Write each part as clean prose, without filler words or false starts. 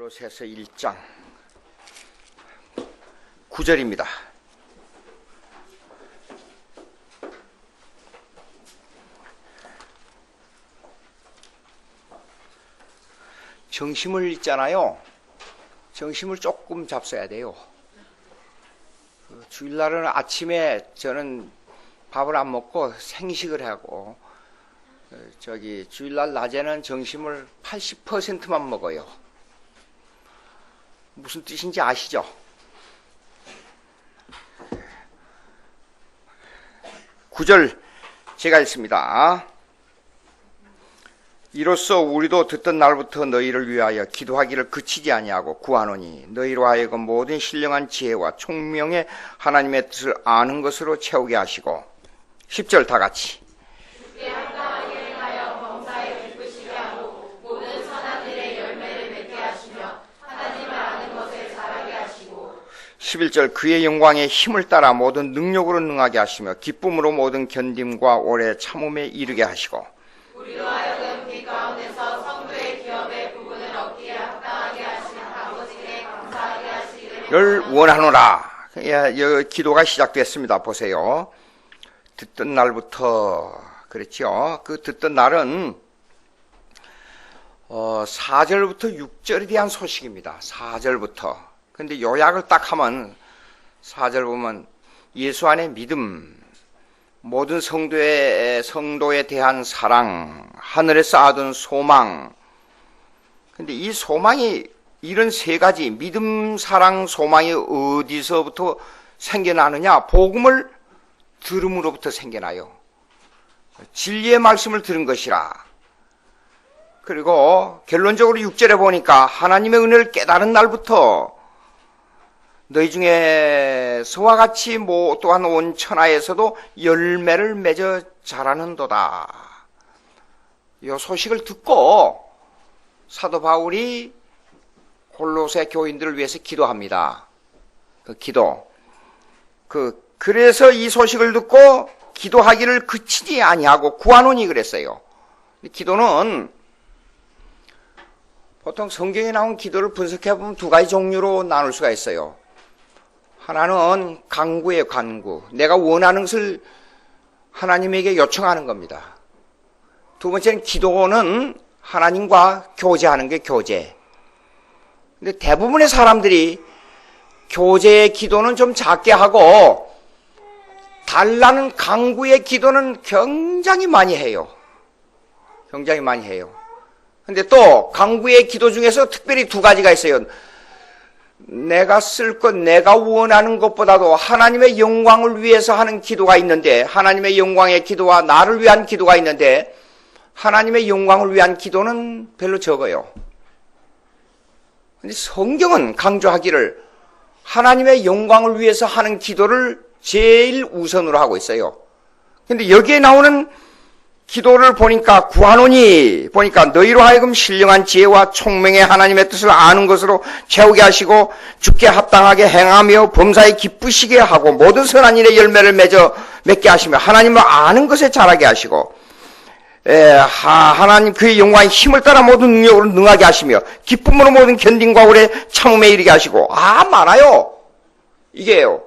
골로새서 1장 9절입니다. 정심을 있잖아요. 정심을 조금 잡숴야 돼요. 주일날은 아침에 저는 밥을 안 먹고 생식을 하고 주일날 낮에는 정심을 80%만 먹어요. 무슨 뜻인지 아시죠? 구절 제가 읽습니다. 이로써 우리도 듣던 날부터 너희를 위하여 기도하기를 그치지 아니하고 구하노니 너희로 하여금 모든 신령한 지혜와 총명의 하나님의 뜻을 아는 것으로 채우게 하시고 10절 다 같이 11절 그의 영광의 힘을 따라 모든 능력으로 능하게 하시며 기쁨으로 모든 견딤과 오래 참음에 이르게 하시고 우리로 하여금 빛 가운데서 성도의 기업의 부분을 얻기에 합당하게 하신 아버지께 감사하게 하시기를 원하노라. 기도가 시작됐습니다. 보세요. 듣던 날부터 그랬죠. 그 듣던 날은 4절부터 6절에 대한 소식입니다. 4절부터. 근데 요약을 딱 하면 4절 보면 예수 안의 믿음, 모든 성도에 대한 사랑, 하늘에 쌓아둔 소망. 근데 이 소망이 이런 세 가지 믿음, 사랑, 소망이 어디서부터 생겨나느냐? 복음을 들음으로부터 생겨나요. 진리의 말씀을 들은 것이라. 그리고 결론적으로 6절에 보니까 하나님의 은혜를 깨달은 날부터 너희 중에 서와 같이 또한 온 천하에서도 열매를 맺어 자라는도다. 이 소식을 듣고 사도 바울이 골로새 교인들을 위해서 기도합니다. 그래서 이 소식을 듣고 기도하기를 그치지 아니하고 구하노니 그랬어요. 기도는 보통 성경에 나온 기도를 분석해보면 두 가지 종류로 나눌 수가 있어요. 하나는 간구예요, 간구. 내가 원하는 것을 하나님에게 요청하는 겁니다. 두 번째는 기도는 하나님과 교제하는 게 교제. 근데 대부분의 사람들이 교제의 기도는 좀 작게 하고 달라는 간구의 기도는 굉장히 많이 해요. 굉장히 많이 해요. 근데 또 간구의 기도 중에서 특별히 두 가지가 있어요. 내가 쓸 것, 내가 원하는 것보다도 하나님의 영광을 위해서 하는 기도가 있는데, 하나님의 영광의 기도와 나를 위한 기도가 있는데, 하나님의 영광을 위한 기도는 별로 적어요. 근데 성경은 강조하기를 하나님의 영광을 위해서 하는 기도를 제일 우선으로 하고 있어요. 근데 여기에 나오는 기도를 보니까 구하노니 보니까 너희로 하여금 신령한 지혜와 총명의 하나님의 뜻을 아는 것으로 채우게 하시고 주께 합당하게 행하며 범사에 기쁘시게 하고 모든 선한 일의 열매를 맺게 하시며 하나님을 아는 것에 자라게 하시고 하나님 그의 영광의 힘을 따라 모든 능력으로 능하게 하시며 기쁨으로 모든 견딤과 오래 참음에 이르게 하시고 많아요. 이게요.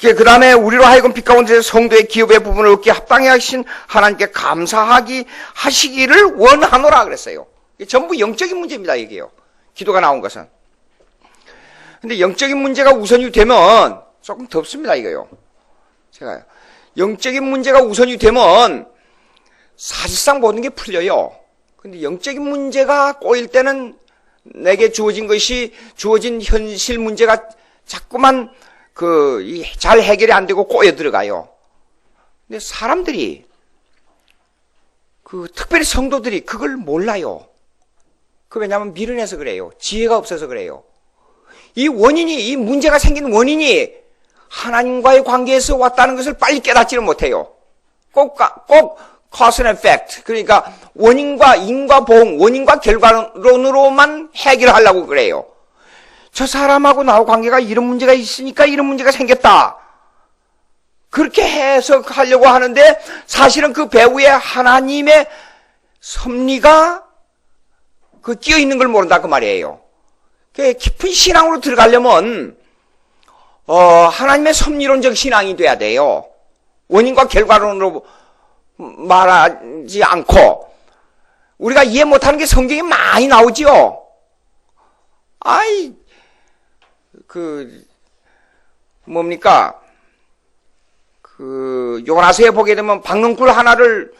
그 다음에 우리로 하여금 빛 가운데 성도의 기업의 부분을 얻기에 합당해 하신 하나님께 하시기를 원하노라 그랬어요. 이게 전부 영적인 문제입니다. 이게요. 기도가 나온 것은. 근데 영적인 문제가 우선이 되면 조금 덥습니다. 이거요. 영적인 문제가 우선이 되면 사실상 모든 게 풀려요. 근데 영적인 문제가 꼬일 때는 내게 주어진 현실 문제가 자꾸만 잘 해결이 안 되고 꼬여 들어가요. 근데 사람들이, 특별히 성도들이 그걸 몰라요. 왜냐하면 미련해서 그래요. 지혜가 없어서 그래요. 이 문제가 생긴 원인이 하나님과의 관계에서 왔다는 것을 빨리 깨닫지는 못해요. 꼭 cause and effect. 그러니까 인과 보응, 원인과 결과론으로만 해결하려고 그래요. 저 사람하고 나하고 관계가 이런 문제가 있으니까 이런 문제가 생겼다. 그렇게 해석하려고 하는데 사실은 그 배후에 하나님의 섭리가 끼어 있는 걸 모른다 그 말이에요. 깊은 신앙으로 들어가려면 하나님의 섭리론적 신앙이 돼야 돼요. 원인과 결과론으로 말하지 않고 우리가 이해 못하는 게 성경에 많이 나오지요. 뭡니까? 요나서에 보게 되면 박능굴 하나를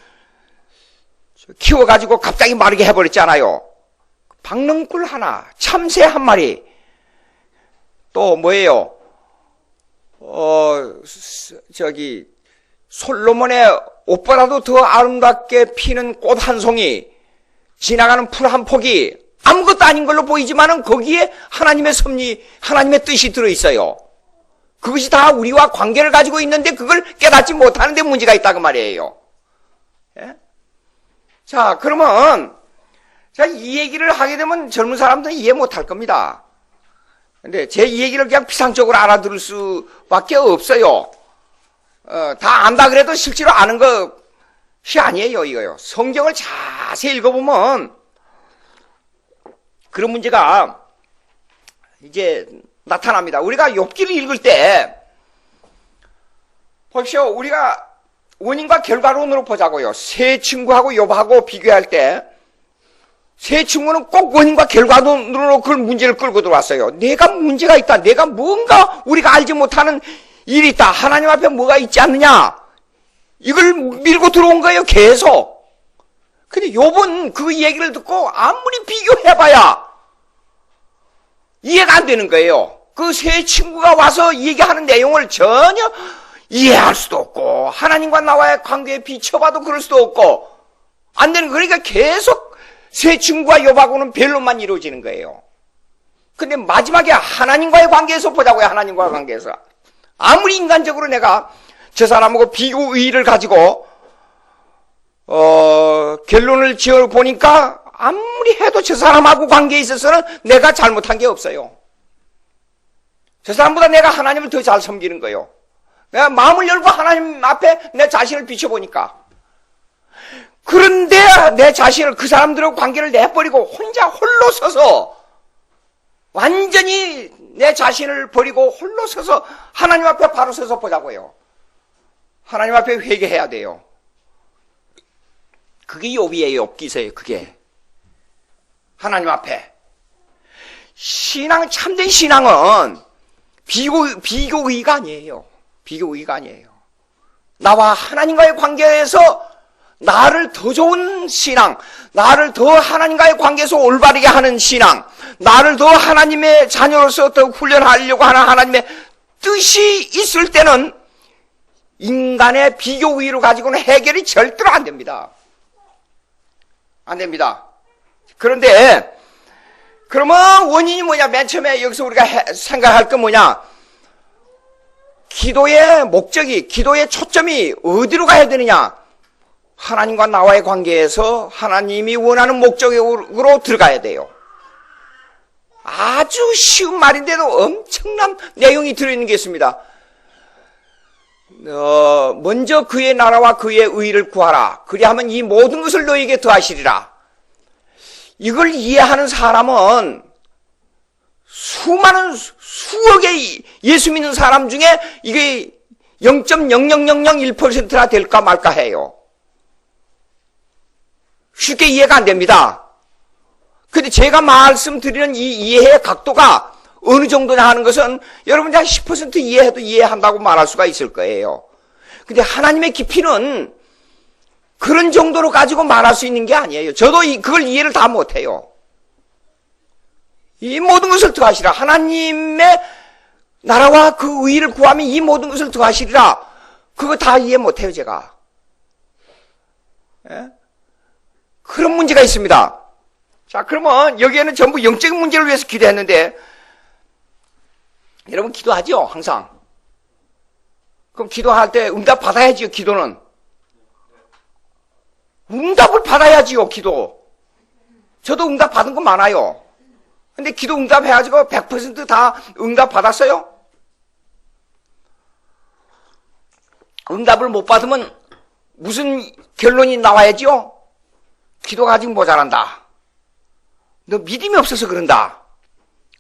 키워가지고 갑자기 마르게 해버렸잖아요. 박능굴 하나, 참새 한 마리, 또 뭐예요? 솔로몬의 옷보다도 더 아름답게 피는 꽃 한 송이, 지나가는 풀 한 폭이 아무것도 아닌 걸로 보이지만은 거기에 하나님의 섭리, 하나님의 뜻이 들어있어요. 그것이 다 우리와 관계를 가지고 있는데 그걸 깨닫지 못하는 데 문제가 있다고 말이에요. 예? 자, 그러면 이 얘기를 하게 되면 젊은 사람들은 이해 못할 겁니다. 근데 제 이 얘기를 그냥 피상적으로 알아들을 수밖에 없어요. 다 안다 그래도 실제로 아는 것이 아니에요, 이거요. 성경을 자세히 읽어보면 그런 문제가 이제 나타납니다. 우리가 욥기를 읽을 때 보십시오. 우리가 원인과 결과론으로 보자고요. 세 친구하고 욥하고 비교할 때 세 친구는 꼭 원인과 결과론으로 그 문제를 끌고 들어왔어요. 내가 문제가 있다. 내가 뭔가 우리가 알지 못하는 일이 있다. 하나님 앞에 뭐가 있지 않느냐. 이걸 밀고 들어온 거예요. 계속. 근데 욥은 그 얘기를 듣고 아무리 비교해봐야 이해가 안 되는 거예요. 그 세 친구가 와서 얘기하는 내용을 전혀 이해할 수도 없고 하나님과 나와의 관계에 비춰봐도 그럴 수도 없고 안 되는 거예요. 그러니까 계속 세 친구와 욥하고는 변론만 이루어지는 거예요. 근데 마지막에 하나님과의 관계에서 보자고요. 하나님과의 관계에서. 아무리 인간적으로 내가 저 사람하고 비교의의를 가지고 결론을 지어 보니까 아무리 해도 저 사람하고 관계에 있어서는 내가 잘못한 게 없어요. 저 사람보다 내가 하나님을 더 잘 섬기는 거예요. 내가 마음을 열고 하나님 앞에 내 자신을 비춰보니까. 그런데 내 자신을 그 사람들하고 관계를 내버리고 혼자 홀로 서서 완전히 내 자신을 버리고 홀로 서서 하나님 앞에 바로 서서 보자고요. 하나님 앞에 회개해야 돼요. 그게 욥이에요. 욥기서예요. 그게. 하나님 앞에. 참된 신앙은 비교의가 아니에요. 비교의가 아니에요. 나와 하나님과의 관계에서 나를 더 좋은 신앙, 나를 더 하나님과의 관계에서 올바르게 하는 신앙, 나를 더 하나님의 자녀로서 더 훈련하려고 하는 하나님의 뜻이 있을 때는 인간의 비교의로 가지고는 해결이 절대로 안 됩니다. 안 됩니다. 그런데 그러면 원인이 뭐냐? 맨 처음에 여기서 우리가 생각할 건 뭐냐? 기도의 목적이, 기도의 초점이 어디로 가야 되느냐? 하나님과 나와의 관계에서 하나님이 원하는 목적으로 들어가야 돼요. 아주 쉬운 말인데도 엄청난 내용이 들어있는 게 있습니다. 먼저 그의 나라와 그의 의를 구하라. 그리하면 이 모든 것을 너에게 더하시리라. 이걸 이해하는 사람은 수억의 예수 믿는 사람 중에 이게 0.00001%나 될까 말까 해요. 쉽게 이해가 안 됩니다. 근데 제가 말씀드리는 이 이해의 각도가 어느 정도냐 하는 것은 여러분이 한 10% 이해해도 이해한다고 말할 수가 있을 거예요. 근데 하나님의 깊이는 그런 정도로 가지고 말할 수 있는 게 아니에요. 저도 그걸 이해를 다 못해요. 이 모든 것을 더하시라. 하나님의 나라와 그 의를 구하면 이 모든 것을 더하시리라. 그거 다 이해 못해요, 제가. 예? 그런 문제가 있습니다. 자, 그러면 여기에는 전부 영적인 문제를 위해서 기도했는데, 여러분 기도하죠, 항상. 그럼 기도할 때 응답 받아야지요, 기도는. 응답을 받아야지요, 기도. 저도 응답 받은 거 많아요. 근데 기도 응답 해가지고 100% 다 응답 받았어요? 응답을 못 받으면 무슨 결론이 나와야지요? 기도가 아직 모자란다. 너 믿음이 없어서 그런다.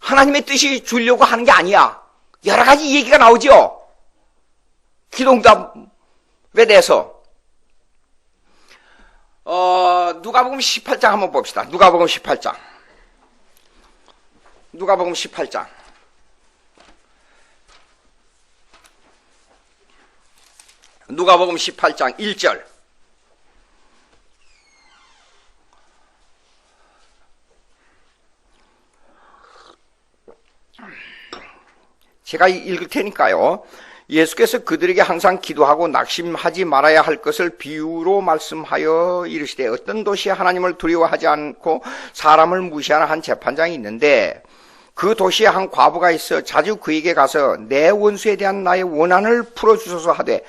하나님의 뜻이 주려고 하는 게 아니야. 여러 가지 얘기가 나오죠. 기도응답에 대해서. 누가복음 18장 한번 봅시다. 누가복음 18장. 누가복음 18장. 누가복음 18장 1절. 제가 읽을 테니까요. 예수께서 그들에게 항상 기도하고 낙심하지 말아야 할 것을 비유로 말씀하여 이르시되 어떤 도시에 하나님을 두려워하지 않고 사람을 무시하는 한 재판장이 있는데 그 도시에 한 과부가 있어 자주 그에게 가서 내 원수에 대한 나의 원한을 풀어주소서 하되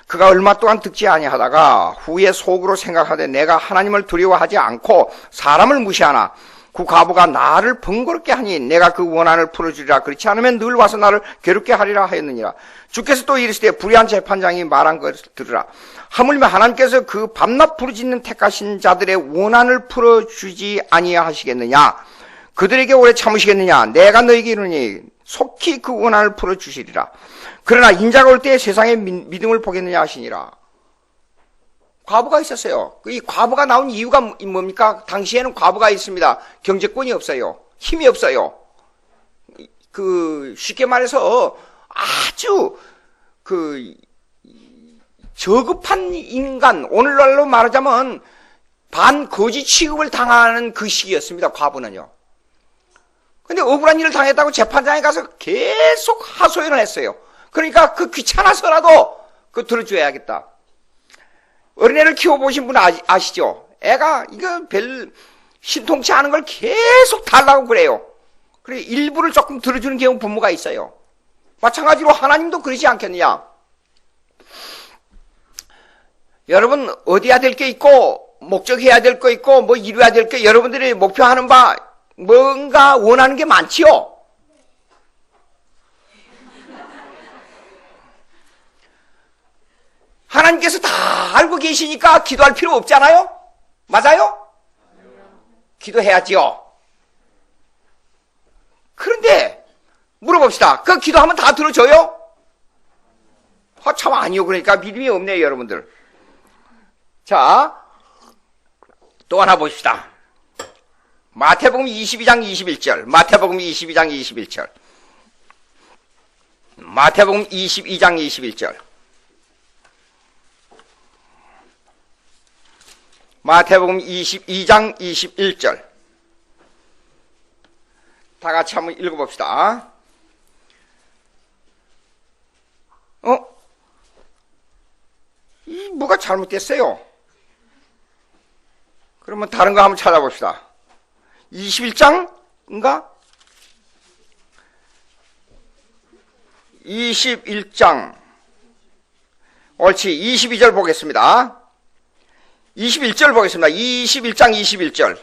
그가 얼마 동안 듣지 아니하다가 후에 속으로 생각하되 내가 하나님을 두려워하지 않고 사람을 무시하나 그 과부가 나를 번거롭게 하니 내가 그 원한을 풀어주리라. 그렇지 않으면 늘 와서 나를 괴롭게 하리라 하였느니라. 주께서 또 이르시되 불의한 재판장이 말한 것을 들으라. 하물며 하나님께서 그 밤낮 부르짖는 택하신 자들의 원한을 풀어주지 아니하시겠느냐. 그들에게 오래 참으시겠느냐. 내가 너에게 이르니 속히 그 원한을 풀어주시리라. 그러나 인자가 올 때 세상의 믿음을 보겠느냐 하시니라. 과부가 있었어요. 이 과부가 나온 이유가 뭡니까? 당시에는 과부가 있습니다. 경제권이 없어요. 힘이 없어요. 쉽게 말해서 아주 저급한 인간, 오늘날로 말하자면 반거지 취급을 당하는 그 시기였습니다. 과부는요. 근데 억울한 일을 당했다고 재판장에 가서 계속 하소연을 했어요. 그러니까 그 귀찮아서라도 들어줘야겠다. 어린애를 키워보신 분 아시죠? 애가 이거 별 신통치 않은 걸 계속 달라고 그래요. 그래 일부를 조금 들어주는 경우 부모가 있어요. 마찬가지로 하나님도 그러지 않겠느냐? 여러분 어디야 될 게 있고 목적해야 될 거 있고 뭐 이루어야 될 게 여러분들이 목표하는 바 뭔가 원하는 게 많지요? 하나님께서 다 알고 계시니까 기도할 필요 없잖아요? 맞아요? 기도해야지요. 그런데 물어봅시다. 그 기도하면 다 들어줘요? 참 아니요. 그러니까 믿음이 없네요, 여러분들. 자, 또 하나 봅시다. 마태복음 22장 21절. 마태복음 22장 21절. 마태복음 22장 21절. 마태복음 22장 21절. 다 같이 한번 읽어봅시다. 뭐가 잘못됐어요? 그러면 다른 거 한번 찾아봅시다. 21장인가? 21장. 옳지. 22절 보겠습니다. 21절 보겠습니다. 21장 21절.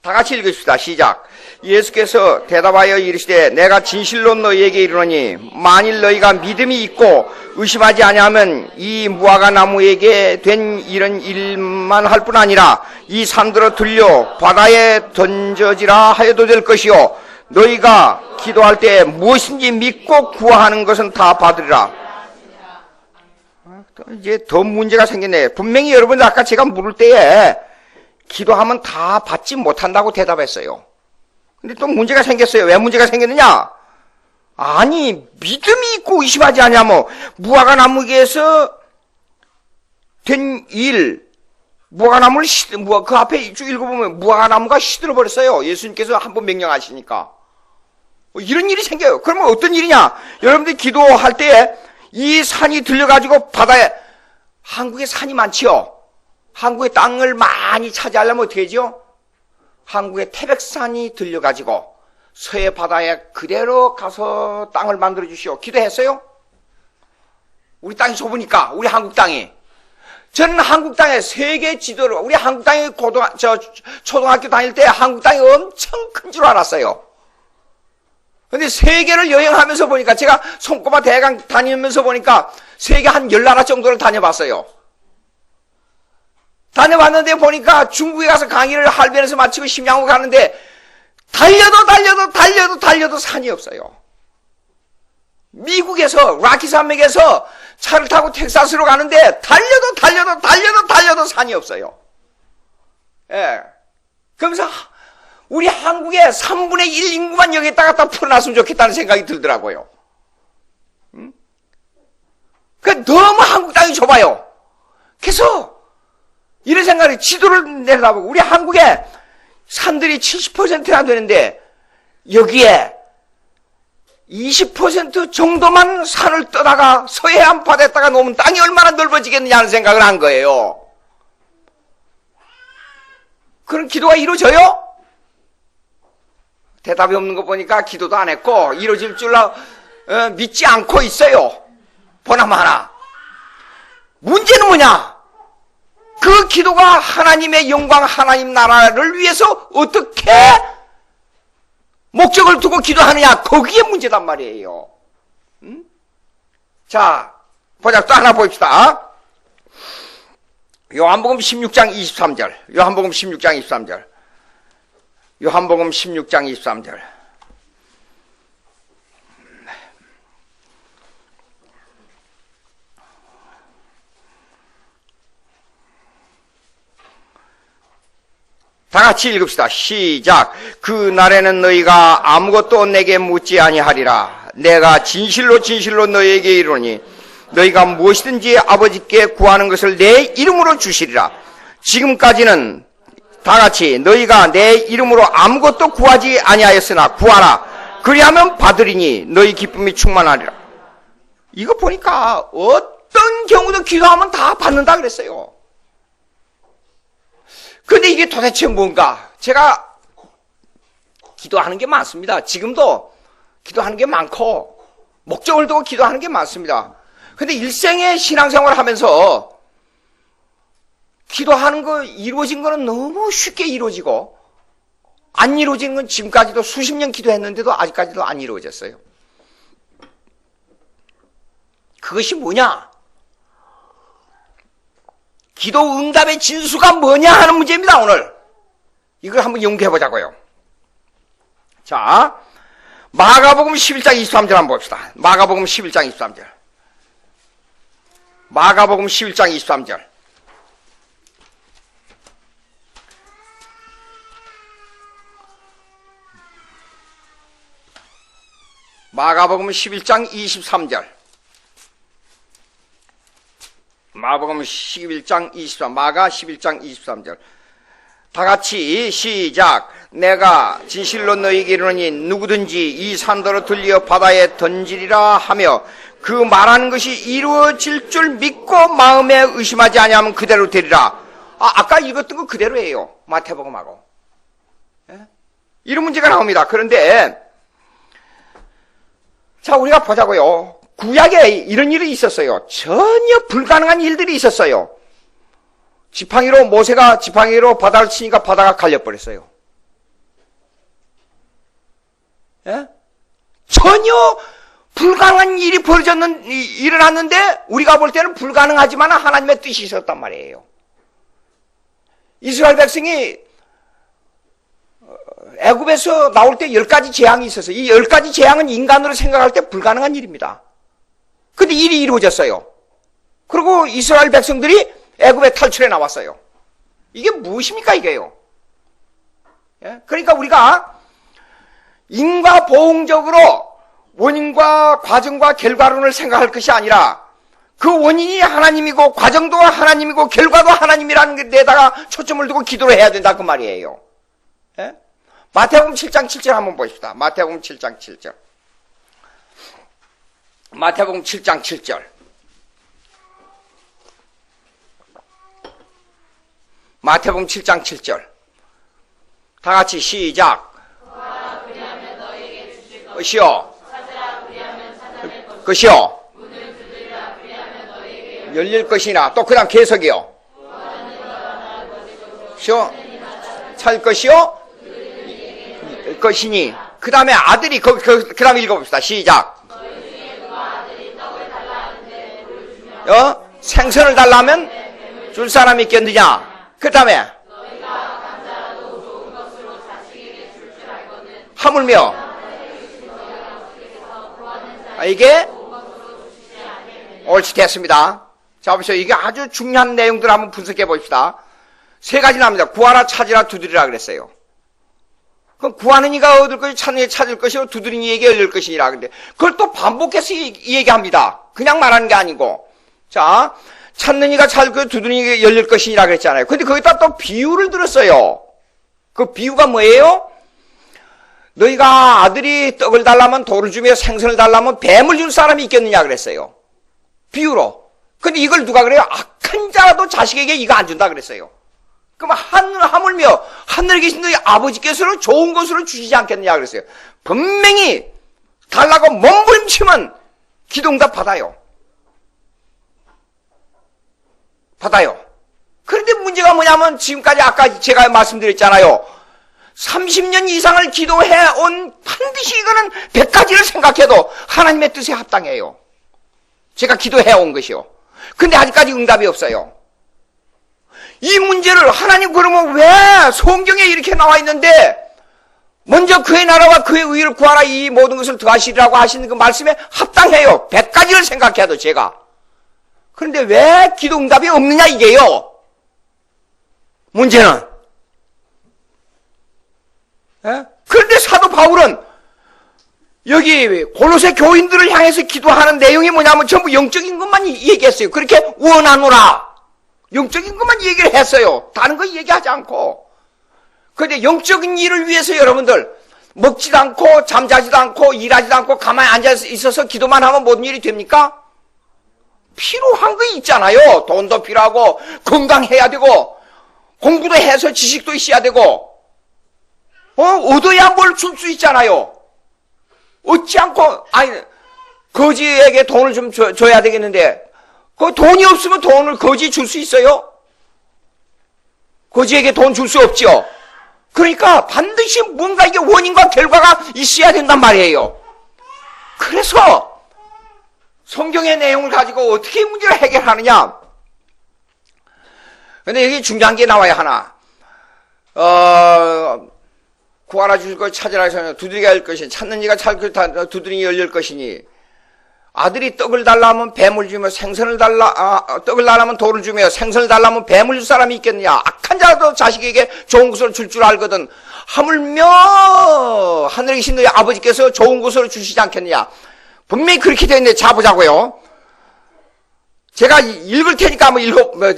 다 같이 읽읍시다. 시작. 예수께서 대답하여 이르시되 내가 진실로 너희에게 이르노니 만일 너희가 믿음이 있고 의심하지 아니하면 이 무화과 나무에게 된 이런 일만 할 뿐 아니라 이 산들어 들려 바다에 던져지라 하여도 될 것이요 너희가 기도할 때 무엇인지 믿고 구하는 것은 다 받으리라. 이제 더 문제가 생겼네. 분명히 여러분 아까 제가 물을 때에 기도하면 다 받지 못한다고 대답했어요. 근데 또 문제가 생겼어요. 왜 문제가 생겼느냐? 아니 믿음이 있고 의심하지 않냐면 무화과 나무에서 된 일, 무화과 나무를 그 앞에 쭉 읽어보면 무화과 나무가 시들어 버렸어요. 예수님께서 한번 명령하시니까 이런 일이 생겨요. 그러면 어떤 일이냐? 여러분들이 기도할 때 이 산이 들려가지고 바다에, 한국에 산이 많지요? 한국의 땅을 많이 차지하려면 어떻게 하죠? 한국의 태백산이 들려가지고 서해 바다에 그대로 가서 땅을 만들어 주시오. 기도했어요? 우리 땅이 좁으니까, 우리 한국 땅이. 저는 한국 땅에 세계 지도를, 우리 한국 땅이 초등학교 다닐 때 한국 땅이 엄청 큰 줄 알았어요. 근데 세계를 여행하면서 보니까 제가 손꼽아 대강 다니면서 보니까 세계 한 10나라 정도를 다녀봤어요. 다녀봤는데 보니까 중국에 가서 강의를 할변에서 마치고 심양호 가는데 달려도 달려도 산이 없어요. 미국에서 라키 산맥에서 차를 타고 텍사스로 가는데 달려도 산이 없어요. 예. 그러면서 우리 한국의 3분의 1 인구만 여기다가 다 풀어놨으면 좋겠다는 생각이 들더라고요. 그 너무 한국 땅이 좁아요. 그래서 이런 생각을 지도를 내려다보고 우리 한국에 산들이 70%나 되는데 여기에 20% 정도만 산을 떠다가 서해안 바다에다가 놓으면 땅이 얼마나 넓어지겠느냐 하는 생각을 한 거예요. 그런 기도가 이루어져요? 대답이 없는 거 보니까 기도도 안 했고 이루어질 줄 믿지 않고 있어요. 보나마나. 문제는 뭐냐? 그 기도가 하나님의 영광, 하나님 나라를 위해서 어떻게 목적을 두고 기도하느냐? 거기에 문제단 말이에요. 자, 보자. 또 하나 봅시다. 요한복음 16장 23절. 요한복음 16장 23절. 요한복음 16장 23절. 다 같이 읽읍시다. 시작. 그 날에는 너희가 아무것도 내게 묻지 아니하리라. 내가 진실로 진실로 너희에게 이르노니 너희가 무엇이든지 아버지께 구하는 것을 내 이름으로 주시리라. 지금까지는 다 같이 너희가 내 이름으로 아무것도 구하지 아니하였으나 구하라. 그리하면 받으리니 너희 기쁨이 충만하리라. 이거 보니까 어떤 경우도 기도하면 다 받는다 그랬어요. 근데 이게 도대체 뭔가? 제가 기도하는 게 많습니다. 지금도 기도하는 게 많고 목적을 두고 기도하는 게 많습니다. 근데 일생의 신앙생활을 하면서 기도하는 거 이루어진 거는 너무 쉽게 이루어지고 안 이루어지는 건 지금까지도 수십 년 기도했는데도 아직까지도 안 이루어졌어요. 그것이 뭐냐? 기도 응답의 진수가 뭐냐 하는 문제입니다, 오늘. 이걸 한번 연구해 보자고요. 자, 마가복음 11장 23절 한번 봅시다. 마가복음 11장 23절. 마가복음 11장 23절. 마가복음 11장 23절. 마가복음 11장 23, 마가 11장 23절. 다 같이 시작. 내가 진실로 너희에게 이르노니 누구든지 이 산더러 들려 바다에 던지리라 하며 그 말하는 것이 이루어질 줄 믿고 마음에 의심하지 아니하면 그대로 되리라. 아까 읽었던 거 그대로예요. 마태복음하고. 예? 이런 문제가 나옵니다. 그런데 자, 우리가 보자고요. 구약에 이런 일이 있었어요. 전혀 불가능한 일들이 있었어요. 지팡이로 모세가 지팡이로 바다를 치니까 바다가 갈려버렸어요. 예? 전혀 불가능한 일이 일어났는데 우리가 볼 때는 불가능하지만 하나님의 뜻이 있었단 말이에요. 이스라엘 백성이 애굽에서 나올 때 10가지 재앙이 있었어요. 이 10가지 재앙은 인간으로 생각할 때 불가능한 일입니다. 근데 일이 이루어졌어요. 그리고 이스라엘 백성들이 애굽에 탈출해 나왔어요. 이게 무엇입니까, 이게요? 예? 그러니까 우리가 인과보응적으로 원인과 과정과 결과론을 생각할 것이 아니라 그 원인이 하나님이고 과정도 하나님이고 결과도 하나님이라는 데다가 초점을 두고 기도를 해야 된다 그 말이에요. 예? 마태복음 7장 7절 한번 보십시다. 마태복음 7장 7절. 마태복음 7장 7절. 마태복음 7장 7절. 다 같이 시작. 것이요. 것이요. 열릴 것이나 또 그 다음 계속이요. 시요. 찰 것이요. 것이니. 그 다음에 아들이 그 다음에 읽어봅시다. 시작. 생선을 달라면 줄 사람이 있겠느냐. 그 다음에 하물며 이게 옳지 됐습니다. 자 보세요. 이게 아주 중요한 내용들 한번 분석해 봅시다. 세 가지 나옵니다. 구하라, 찾으라, 두드리라 그랬어요. 그럼 구하는 이가 얻을 것이, 찾는 이가 찾을 것이고 두드리는 이에게 열릴 것이니라. 근데 그걸 또 반복해서 얘기합니다. 그냥 말하는 게 아니고. 자, 찾는 이가 찾을 것이고 두드리는 이에게 열릴 것이니라 그랬잖아요. 근데 거기다 또 비유를 들었어요. 그 비유가 뭐예요? 너희가 아들이 떡을 달라면 돌을 주며 생선을 달라면 뱀을 줄 사람이 있겠느냐 그랬어요. 비유로. 근데 이걸 누가 그래요? 악한 자라도 자식에게 이거 안 준다 그랬어요. 그럼 하물며 하늘에 계신 너희 아버지께서는 좋은 것으로 주시지 않겠느냐 그랬어요. 분명히 달라고 몸부림치면 기도응답 받아요. 받아요. 그런데 문제가 뭐냐면 지금까지 아까 제가 말씀드렸잖아요. 30년 이상을 기도해온 반드시 이거는 100가지를 생각해도 하나님의 뜻에 합당해요. 제가 기도해온 것이요. 근데 아직까지 응답이 없어요. 이 문제를 하나님 그러면 왜 성경에 이렇게 나와 있는데 먼저 그의 나라와 그의 의를 구하라 이 모든 것을 더하시리라고 하시는 그 말씀에 합당해요. 100가지를 생각해도 제가. 그런데 왜 기도 응답이 없느냐 이게요. 문제는. 예? 그런데 사도 바울은 여기 골로새 교인들을 향해서 기도하는 내용이 뭐냐면 전부 영적인 것만 얘기했어요. 그렇게 원하노라. 영적인 것만 얘기를 했어요. 다른 거 얘기하지 않고. 그런데 영적인 일을 위해서 여러분들 먹지도 않고 잠자지도 않고 일하지도 않고 가만히 앉아 있어서 기도만 하면 모든 일이 됩니까? 필요한 거 있잖아요. 돈도 필요하고 건강해야 되고 공부도 해서 지식도 있어야 되고 얻어야 뭘 줄 수 있잖아요. 얻지 않고 거지에게 돈을 좀 줘야 되겠는데 그 돈이 없으면 돈을 거지 줄 수 있어요? 거지에게 돈 줄 수 없죠. 그러니까 반드시 뭔가 이게 원인과 결과가 있어야 된단 말이에요. 그래서 성경의 내용을 가지고 어떻게 문제를 해결하느냐. 근데 여기 중요한 게 나와요. 하나. 구하라 주실 것 찾으라 해서 두드리게 할 것이니 찾는 이가 찾을 것 두드리기 열릴 것이니 아들이 떡을 달라면 뱀을 주며 생선을 떡을 달라면 돌을 주며 생선을 달라면 뱀을 줄 사람이 있겠느냐. 악한 자도 자식에게 좋은 것을 줄 줄 알거든 하물며 하늘에 계신 너희 아버지께서 좋은 것을 주시지 않겠느냐. 분명히 그렇게 되어 있는데 자 보자고요. 제가 읽을 테니까 한번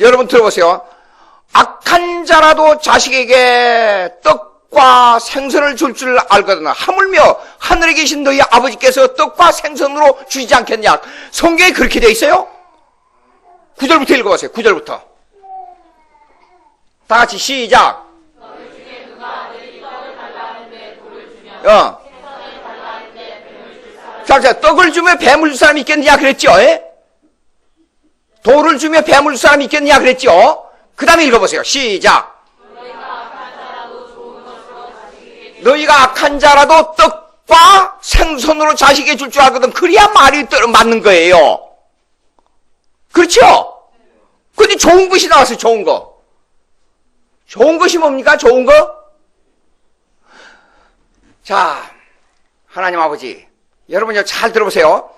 여러분 들어보세요. 악한 자라도 자식에게 떡과 생선을 줄 줄 알거든 하물며 하늘에 계신 너희 아버지께서 떡과 생선으로 주시지 않겠냐. 성경에 그렇게 되어 있어요. 9절부터 읽어보세요. 9절부터 다 같이 시작. 너희 중에 누가 아들이 떡을 달라는데 돌을 주며 생선을 달라는데 뱀을 줄 사람이 자, 떡을 주며 뱀을 줄 사람이 있겠느냐 그랬죠. 돌을 주며 뱀을 줄 사람이 있겠느냐 그랬죠. 그 다음에 읽어보세요. 시작. 너희가 악한 자라도 떡과 생선으로 자식에게 줄 줄 알거든. 그래야 말이 맞는 거예요. 그렇죠? 근데 좋은 것이 나왔어요. 좋은 거. 좋은 것이 뭡니까? 좋은 거? 자, 하나님 아버지, 여러분 잘 들어보세요.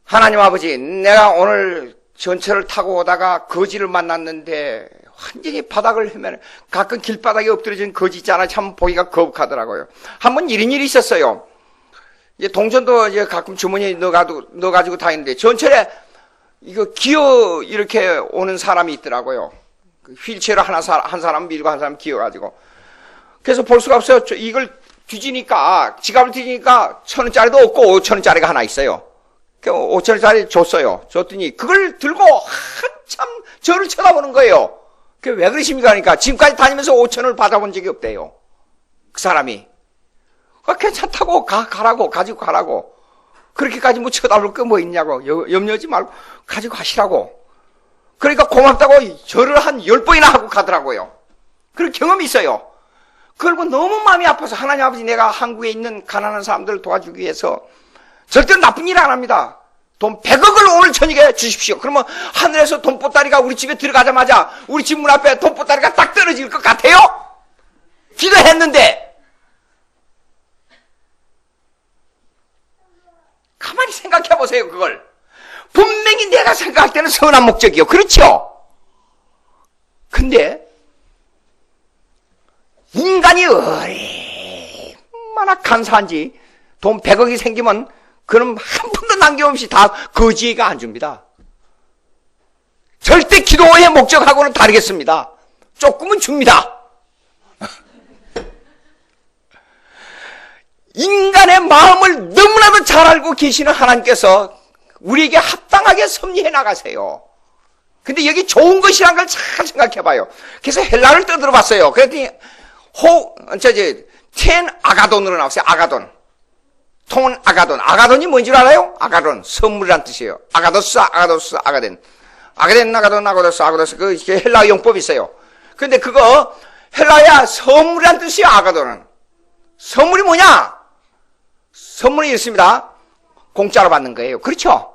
하나님 아버지, 내가 오늘 전철을 타고 오다가 거지를 만났는데 완전히 바닥을 헤매는 가끔 길바닥에 엎드려진 거지 있잖아요. 참 보기가 거북하더라고요. 한번 이런 일이 있었어요. 이제 동전도 이제 가끔 주머니에 넣어가지고 다니는데 전철에 이거 기어 이렇게 오는 사람이 있더라고요. 휠체어로 한 사람 밀고 한 사람 기어가지고. 그래서 볼 수가 없어요. 이걸 뒤지니까, 지갑을 뒤지니까 1,000원짜리도 없고 5,000원짜리가 하나 있어요. 5,000원짜리 줬어요. 줬더니 그걸 들고 한참 저를 쳐다보는 거예요. 그게 왜 그러십니까? 그러니까 지금까지 다니면서 5,000원을 받아본 적이 없대요. 그 사람이. 괜찮다고 가라고 가지고 가라고. 그렇게까지 뭐 쳐다볼 거 뭐 있냐고. 염려하지 말고 가지고 가시라고. 그러니까 고맙다고 절을 한 10번이나 하고 가더라고요. 그런 경험이 있어요. 그걸 뭐 너무 마음이 아파서 하나님 아버지 내가 한국에 있는 가난한 사람들을 도와주기 위해서 절대 나쁜 일 안 합니다. 돈 100억을 오늘 저녁에 주십시오. 그러면 하늘에서 돈보따리가 우리 집에 들어가자마자 우리 집 문 앞에 돈보따리가 딱 떨어질 것 같아요? 기도했는데 가만히 생각 생각해 보세요, 그걸. 분명히 내가 생각할 때는 선한 목적이요. 그렇죠? 근데, 인간이 얼마나 간사한지, 돈 100억이 생기면, 그럼 한 푼도 남김없이 다 거지가 안 줍니다. 절대 기도의 목적하고는 다르겠습니다. 조금은 줍니다. 인간의 마음을 너무나도 잘 알고 계시는 하나님께서 우리에게 합당하게 섭리해 나가세요. 근데 여기 좋은 것이란 걸 잘 생각해 봐요. 그래서 헬라를 떠들어 봤어요. 그랬더니 텐 아가돈으로 나왔어요. 아가돈. 톤 아가돈. 아가돈이 뭔지 알아요? 아가돈. 선물이란 뜻이에요. 아가도스, 아가도스, 아가덴. 아가덴, 아가돈, 아가도스, 아가도스. 그 헬라 용법이 있어요. 근데 그거 헬라야 선물이란 뜻이에요. 아가돈은. 선물이 뭐냐? 선물이 있습니다. 공짜로 받는 거예요. 그렇죠?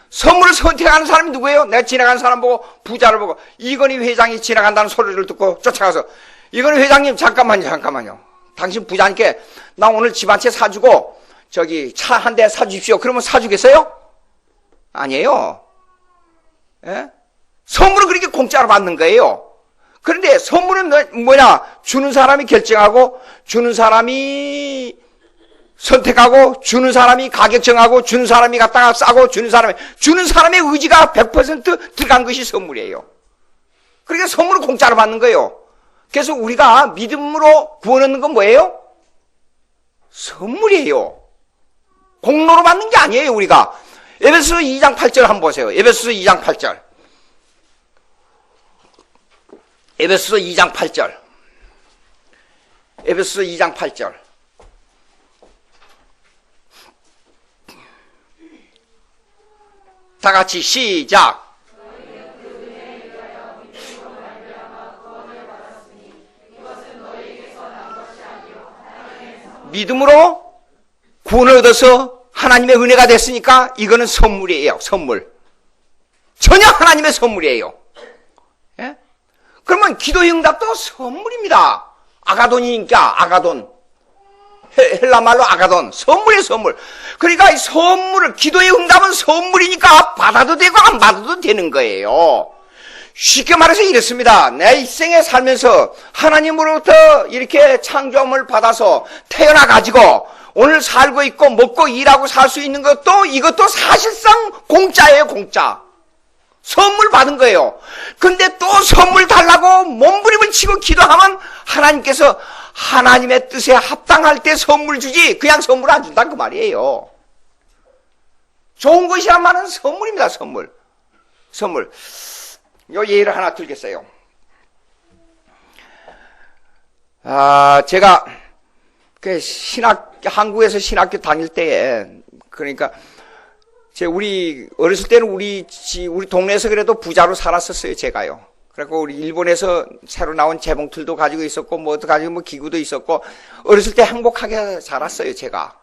선물을 선택하는 사람이 누구예요? 내가 지나가는 사람 보고 부자를 보고 이건희 회장이 지나간다는 소리를 듣고 쫓아가서 이건희 회장님 잠깐만요. 당신 부자니까 나 오늘 집 한 채 사주고 저기 차 한 대 사주십시오. 그러면 사주겠어요? 아니에요. 예? 선물은 그렇게 공짜로 받는 거예요. 그런데 선물은 뭐냐? 주는 사람이 결정하고 주는 사람이 선택하고 주는 사람이 가격 정하고 주는 사람이 갖다가 싸고 주는 사람의 의지가 100% 들어간 것이 선물이에요. 그러니까 선물은 공짜로 받는 거예요. 그래서 우리가 믿음으로 구원 얻는 건 뭐예요? 선물이에요. 공로로 받는 게 아니에요, 우리가. 에베소서 2장 8절 한번 보세요. 에베소서 2장 8절. 에베소서 2장 8절. 에베소서 2장 8절. 다 같이 시작. 믿음으로 구원을 얻어서 하나님의 은혜가 됐으니까 이거는 선물이에요. 선물. 전혀 하나님의 선물이에요. 예? 그러면 기도의 응답도 선물입니다. 아가돈이니까 아가돈. 헬라말로 아가돈. 선물이에요, 선물. 그러니까 이 선물을, 기도의 응답은 선물이니까 받아도 되고 안 받아도 되는 거예요. 쉽게 말해서 이렇습니다. 내 일생에 살면서 하나님으로부터 이렇게 창조함을 받아서 태어나가지고 오늘 살고 있고 먹고 일하고 살 수 있는 것도 이것도 사실상 공짜예요, 공짜. 선물 받은 거예요. 근데 또 선물 달라고 몸부림을 치고 기도하면 하나님께서 하나님의 뜻에 합당할 때 선물 주지 그냥 선물 안 준다 그 말이에요. 좋은 것이란 말은 선물입니다. 선물. 요 예를 하나 들겠어요. 제가 한국에서 신학교 다닐 때에 그러니까 우리 어렸을 때는 우리 동네에서 그래도 부자로 살았었어요. 제가요. 그리고 우리 일본에서 새로 나온 재봉틀도 가지고 있었고 뭐도 가지고 뭐 기구도 있었고 어렸을 때 행복하게 살았어요. 제가.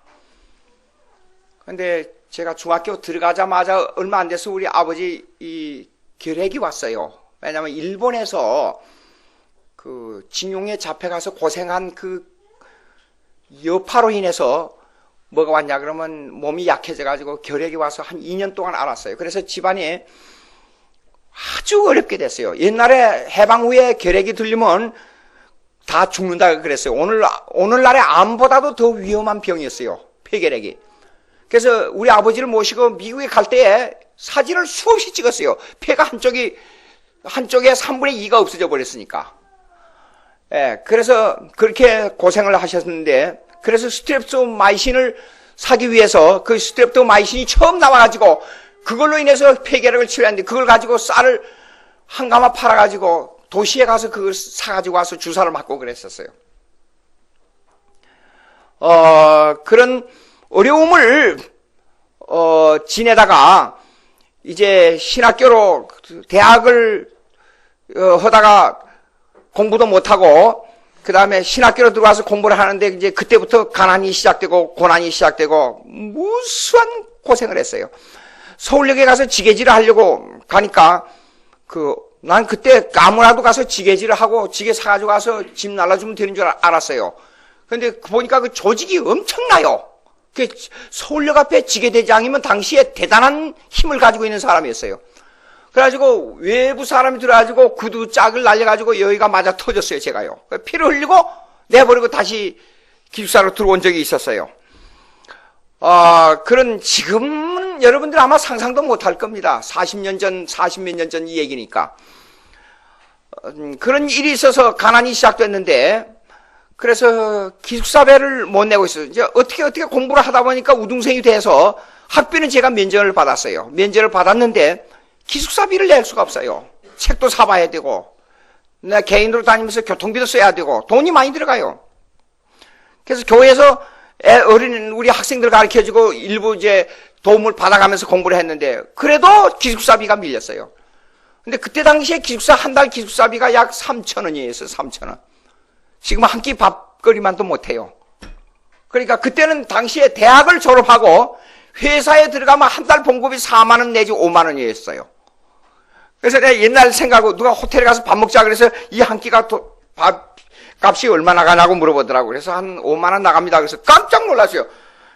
근데 제가 중학교 들어가자마자 얼마 안 돼서 우리 아버지 이 결핵이 왔어요. 왜냐하면 일본에서 그 징용에 잡혀가서 고생한 그 여파로 인해서 뭐가 왔냐 그러면 몸이 약해져가지고 결핵이 와서 한 2년 동안 앓았어요. 그래서 집안이 아주 어렵게 됐어요. 옛날에 해방 후에 결핵이 들리면 다 죽는다 그랬어요. 오늘날의 암보다도 더 위험한 병이었어요. 폐결핵이. 그래서 우리 아버지를 모시고 미국에 갈 때에 사진을 수없이 찍었어요. 폐가 한쪽에 3분의 2가 없어져 버렸으니까. 예, 그래서 그렇게 고생을 하셨는데, 그래서 스트랩토마이신을 사기 위해서 그 스트랩토마이신이 처음 나와가지고 그걸로 인해서 폐결핵을 치료했는데 그걸 가지고 쌀을 한 가마 팔아가지고 도시에 가서 그걸 사가지고 와서 주사를 맞고 그랬었어요. 그런 어려움을 지내다가 이제 신학교로 대학을 하다가 공부도 못하고 그 다음에 신학교로 들어와서 공부를 하는데 이제 그때부터 가난이 시작되고 고난이 시작되고 무수한 고생을 했어요. 서울역에 가서 지게질을 하려고 가니까 난 그때 아무나도 가서 지게질을 하고 지게 사가지고 가서 짐 날라주면 되는 줄 알았어요. 근데 보니까 그 조직이 엄청나요. 서울역 앞에 지게대장이면 당시에 대단한 힘을 가지고 있는 사람이었어요. 그래가지고 외부 사람이 들어가지고 구두 짝을 날려가지고 여기가 맞아 터졌어요, 제가요. 피를 흘리고 내버리고 다시 기숙사로 들어온 적이 있었어요. 그런 지금은 여러분들 아마 상상도 못할 겁니다. 40몇 년 전 이 얘기니까. 그런 일이 있어서 가난이 시작됐는데, 그래서 기숙사비를 못 내고 있어요. 이제 어떻게 공부를 하다 보니까 우등생이 돼서 학비는 제가 면제를 받았어요. 면제를 받았는데 기숙사비를 낼 수가 없어요. 책도 사봐야 되고, 내가 개인으로 다니면서 교통비도 써야 되고, 돈이 많이 들어가요. 그래서 교회에서 우리 학생들 가르쳐주고 일부 이제 도움을 받아가면서 공부를 했는데, 그래도 기숙사비가 밀렸어요. 근데 그때 당시에 한 달 기숙사비가 약 3,000원이었어요, 3,000원. 지금 한 끼 밥거리만도 못해요. 그러니까 그때는 당시에 대학을 졸업하고 회사에 들어가면 한 달 봉급이 4만 원 내지 5만 원이었어요. 그래서 내가 옛날 생각하고 누가 호텔에 가서 밥 먹자 그래서 이 한 끼가 밥 값이 얼마 나가냐고 물어보더라고요. 그래서 한 5만 원 나갑니다. 그래서 깜짝 놀랐어요.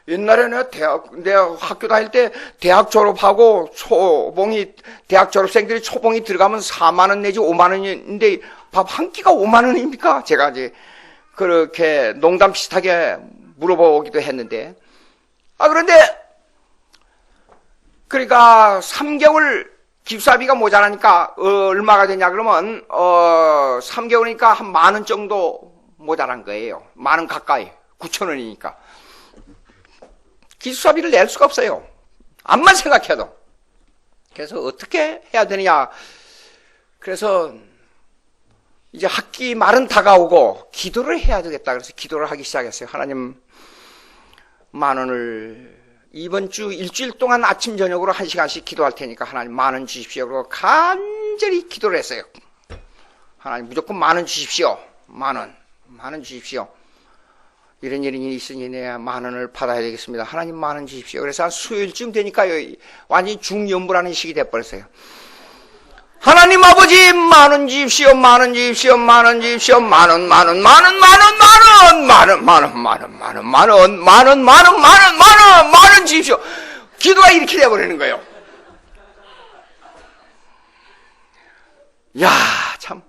옛날에 내가 학교 다닐 때 대학 졸업하고 대학 졸업생들이 초봉이 들어가면 4만 원 내지 5만 원인데 밥 한 끼가 5만 원입니까? 제가 이제 그렇게 농담 비슷하게 물어보기도 했는데. 그런데 그러니까 3개월 기숙사비가 모자라니까 얼마가 되냐 그러면 3개월이니까 한 10,000원 정도 모자란 거예요. 10,000원 가까이. 9,000원이니까. 기숙사비를 낼 수가 없어요. 암만 생각해도. 그래서 어떻게 해야 되느냐. 그래서 이제 학기 말은 다가오고 기도를 해야 되겠다. 그래서 기도를 하기 시작했어요. 하나님, 10,000원을 이번 주 일주일 동안 아침 저녁으로 1시간씩 기도할 테니까 하나님 10,000원 주십시오. 그러고 간절히 기도를 했어요. 하나님 무조건 10,000원 주십시오. 10,000원 주십시오. 이런 일이 있으니 내가 10,000원을 받아야 되겠습니다. 하나님 10,000원 주십시오. 그래서 한 수요일쯤 되니까 완전히 중연부라는 식이 돼버렸어요. 하나님 아버지 10,000원 주십시오. 10,000원 주십시오. 10,000원 주십시오. 10,000원, 10,000원, 10,000원, 10,000원 주십시오. 기도가 이렇게 돼버리는 거예요. 야, 참.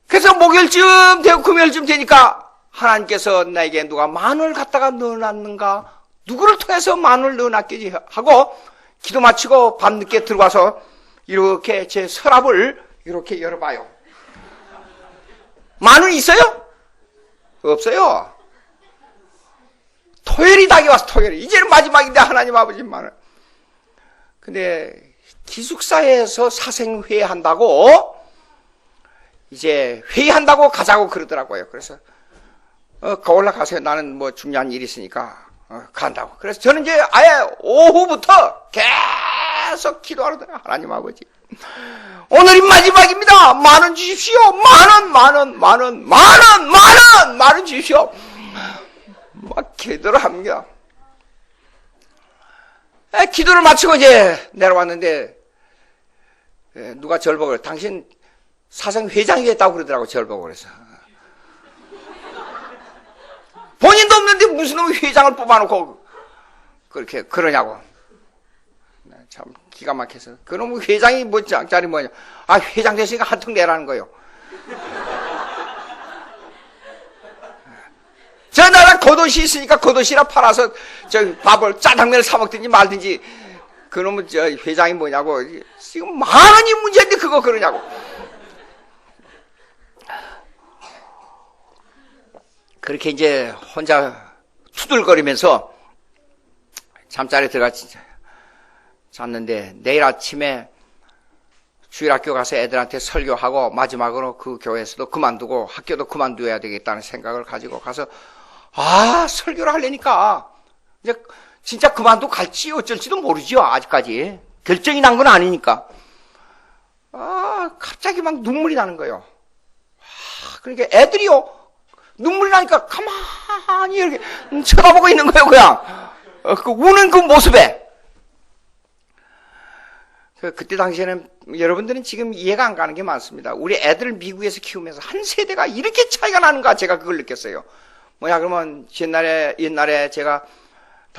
그래서 목요일쯤 되고 금요일쯤 되니까 하나님께서 나에게 누가 10,000원을 갖다가 넣어놨는가? 누구를 통해서 10,000원을 넣어놨겠지? 하고 기도 마치고 밤늦게 들어와서 이렇게 제 서랍을 이렇게 열어봐요. 10,000원 있어요? 없어요. 토요일이 다가와서 토요일. 이제는 마지막인데 하나님 아버지 10,000원. 근데 기숙사에서 사생회의 한다고 이제 회의한다고 가자고 그러더라고요. 그래서 올라가세요. 나는 뭐 중요한 일이 있으니까 간다고. 그래서 저는 이제 아예 오후부터 계속 기도하더라고요. 하나님 아버지, 오늘이 마지막입니다. 10,000원 주십시오. 10,000원 주십시오. 막 기도를 합니다. 기도를 마치고 이제 내려왔는데 누가 저를 보고 당신 사생회장이 됐다고 그러더라고. 저를 보고. 그래서 본인도 없는데 무슨 놈이 회장을 뽑아놓고 그렇게 그러냐고. 참 기가 막혀서. 그놈의 회장이 뭐 짝짜리 뭐냐. 회장 됐으니까 한턱 내라는 거예요. 저 나라 겉옷이 있으니까 겉옷이나 팔아서 저 밥을 짜장면을 사 먹든지 말든지. 그놈은 저 회장이 뭐냐고. 지금 10,000원이 문제인데 그거 그러냐고. 그렇게 이제 혼자 투덜거리면서 잠자리에 들어가 잤는데 내일 아침에 주일학교 가서 애들한테 설교하고 마지막으로 그 교회에서도 그만두고 학교도 그만둬야 되겠다는 생각을 가지고 가서 설교를 하려니까 이제 진짜 그만두고 갈지 어쩔지도 모르죠. 아직까지 결정이 난 건 아니니까. 갑자기 막 눈물이 나는 거예요. 그러니까 애들이요 눈물이 나니까 가만히 이렇게 쳐다보고 있는 거예요. 그냥 그 우는 그 모습에. 그때 당시에는 여러분들은 지금 이해가 안 가는 게 많습니다. 우리 애들을 미국에서 키우면서 한 세대가 이렇게 차이가 나는가 제가 그걸 느꼈어요. 그러면 옛날에 제가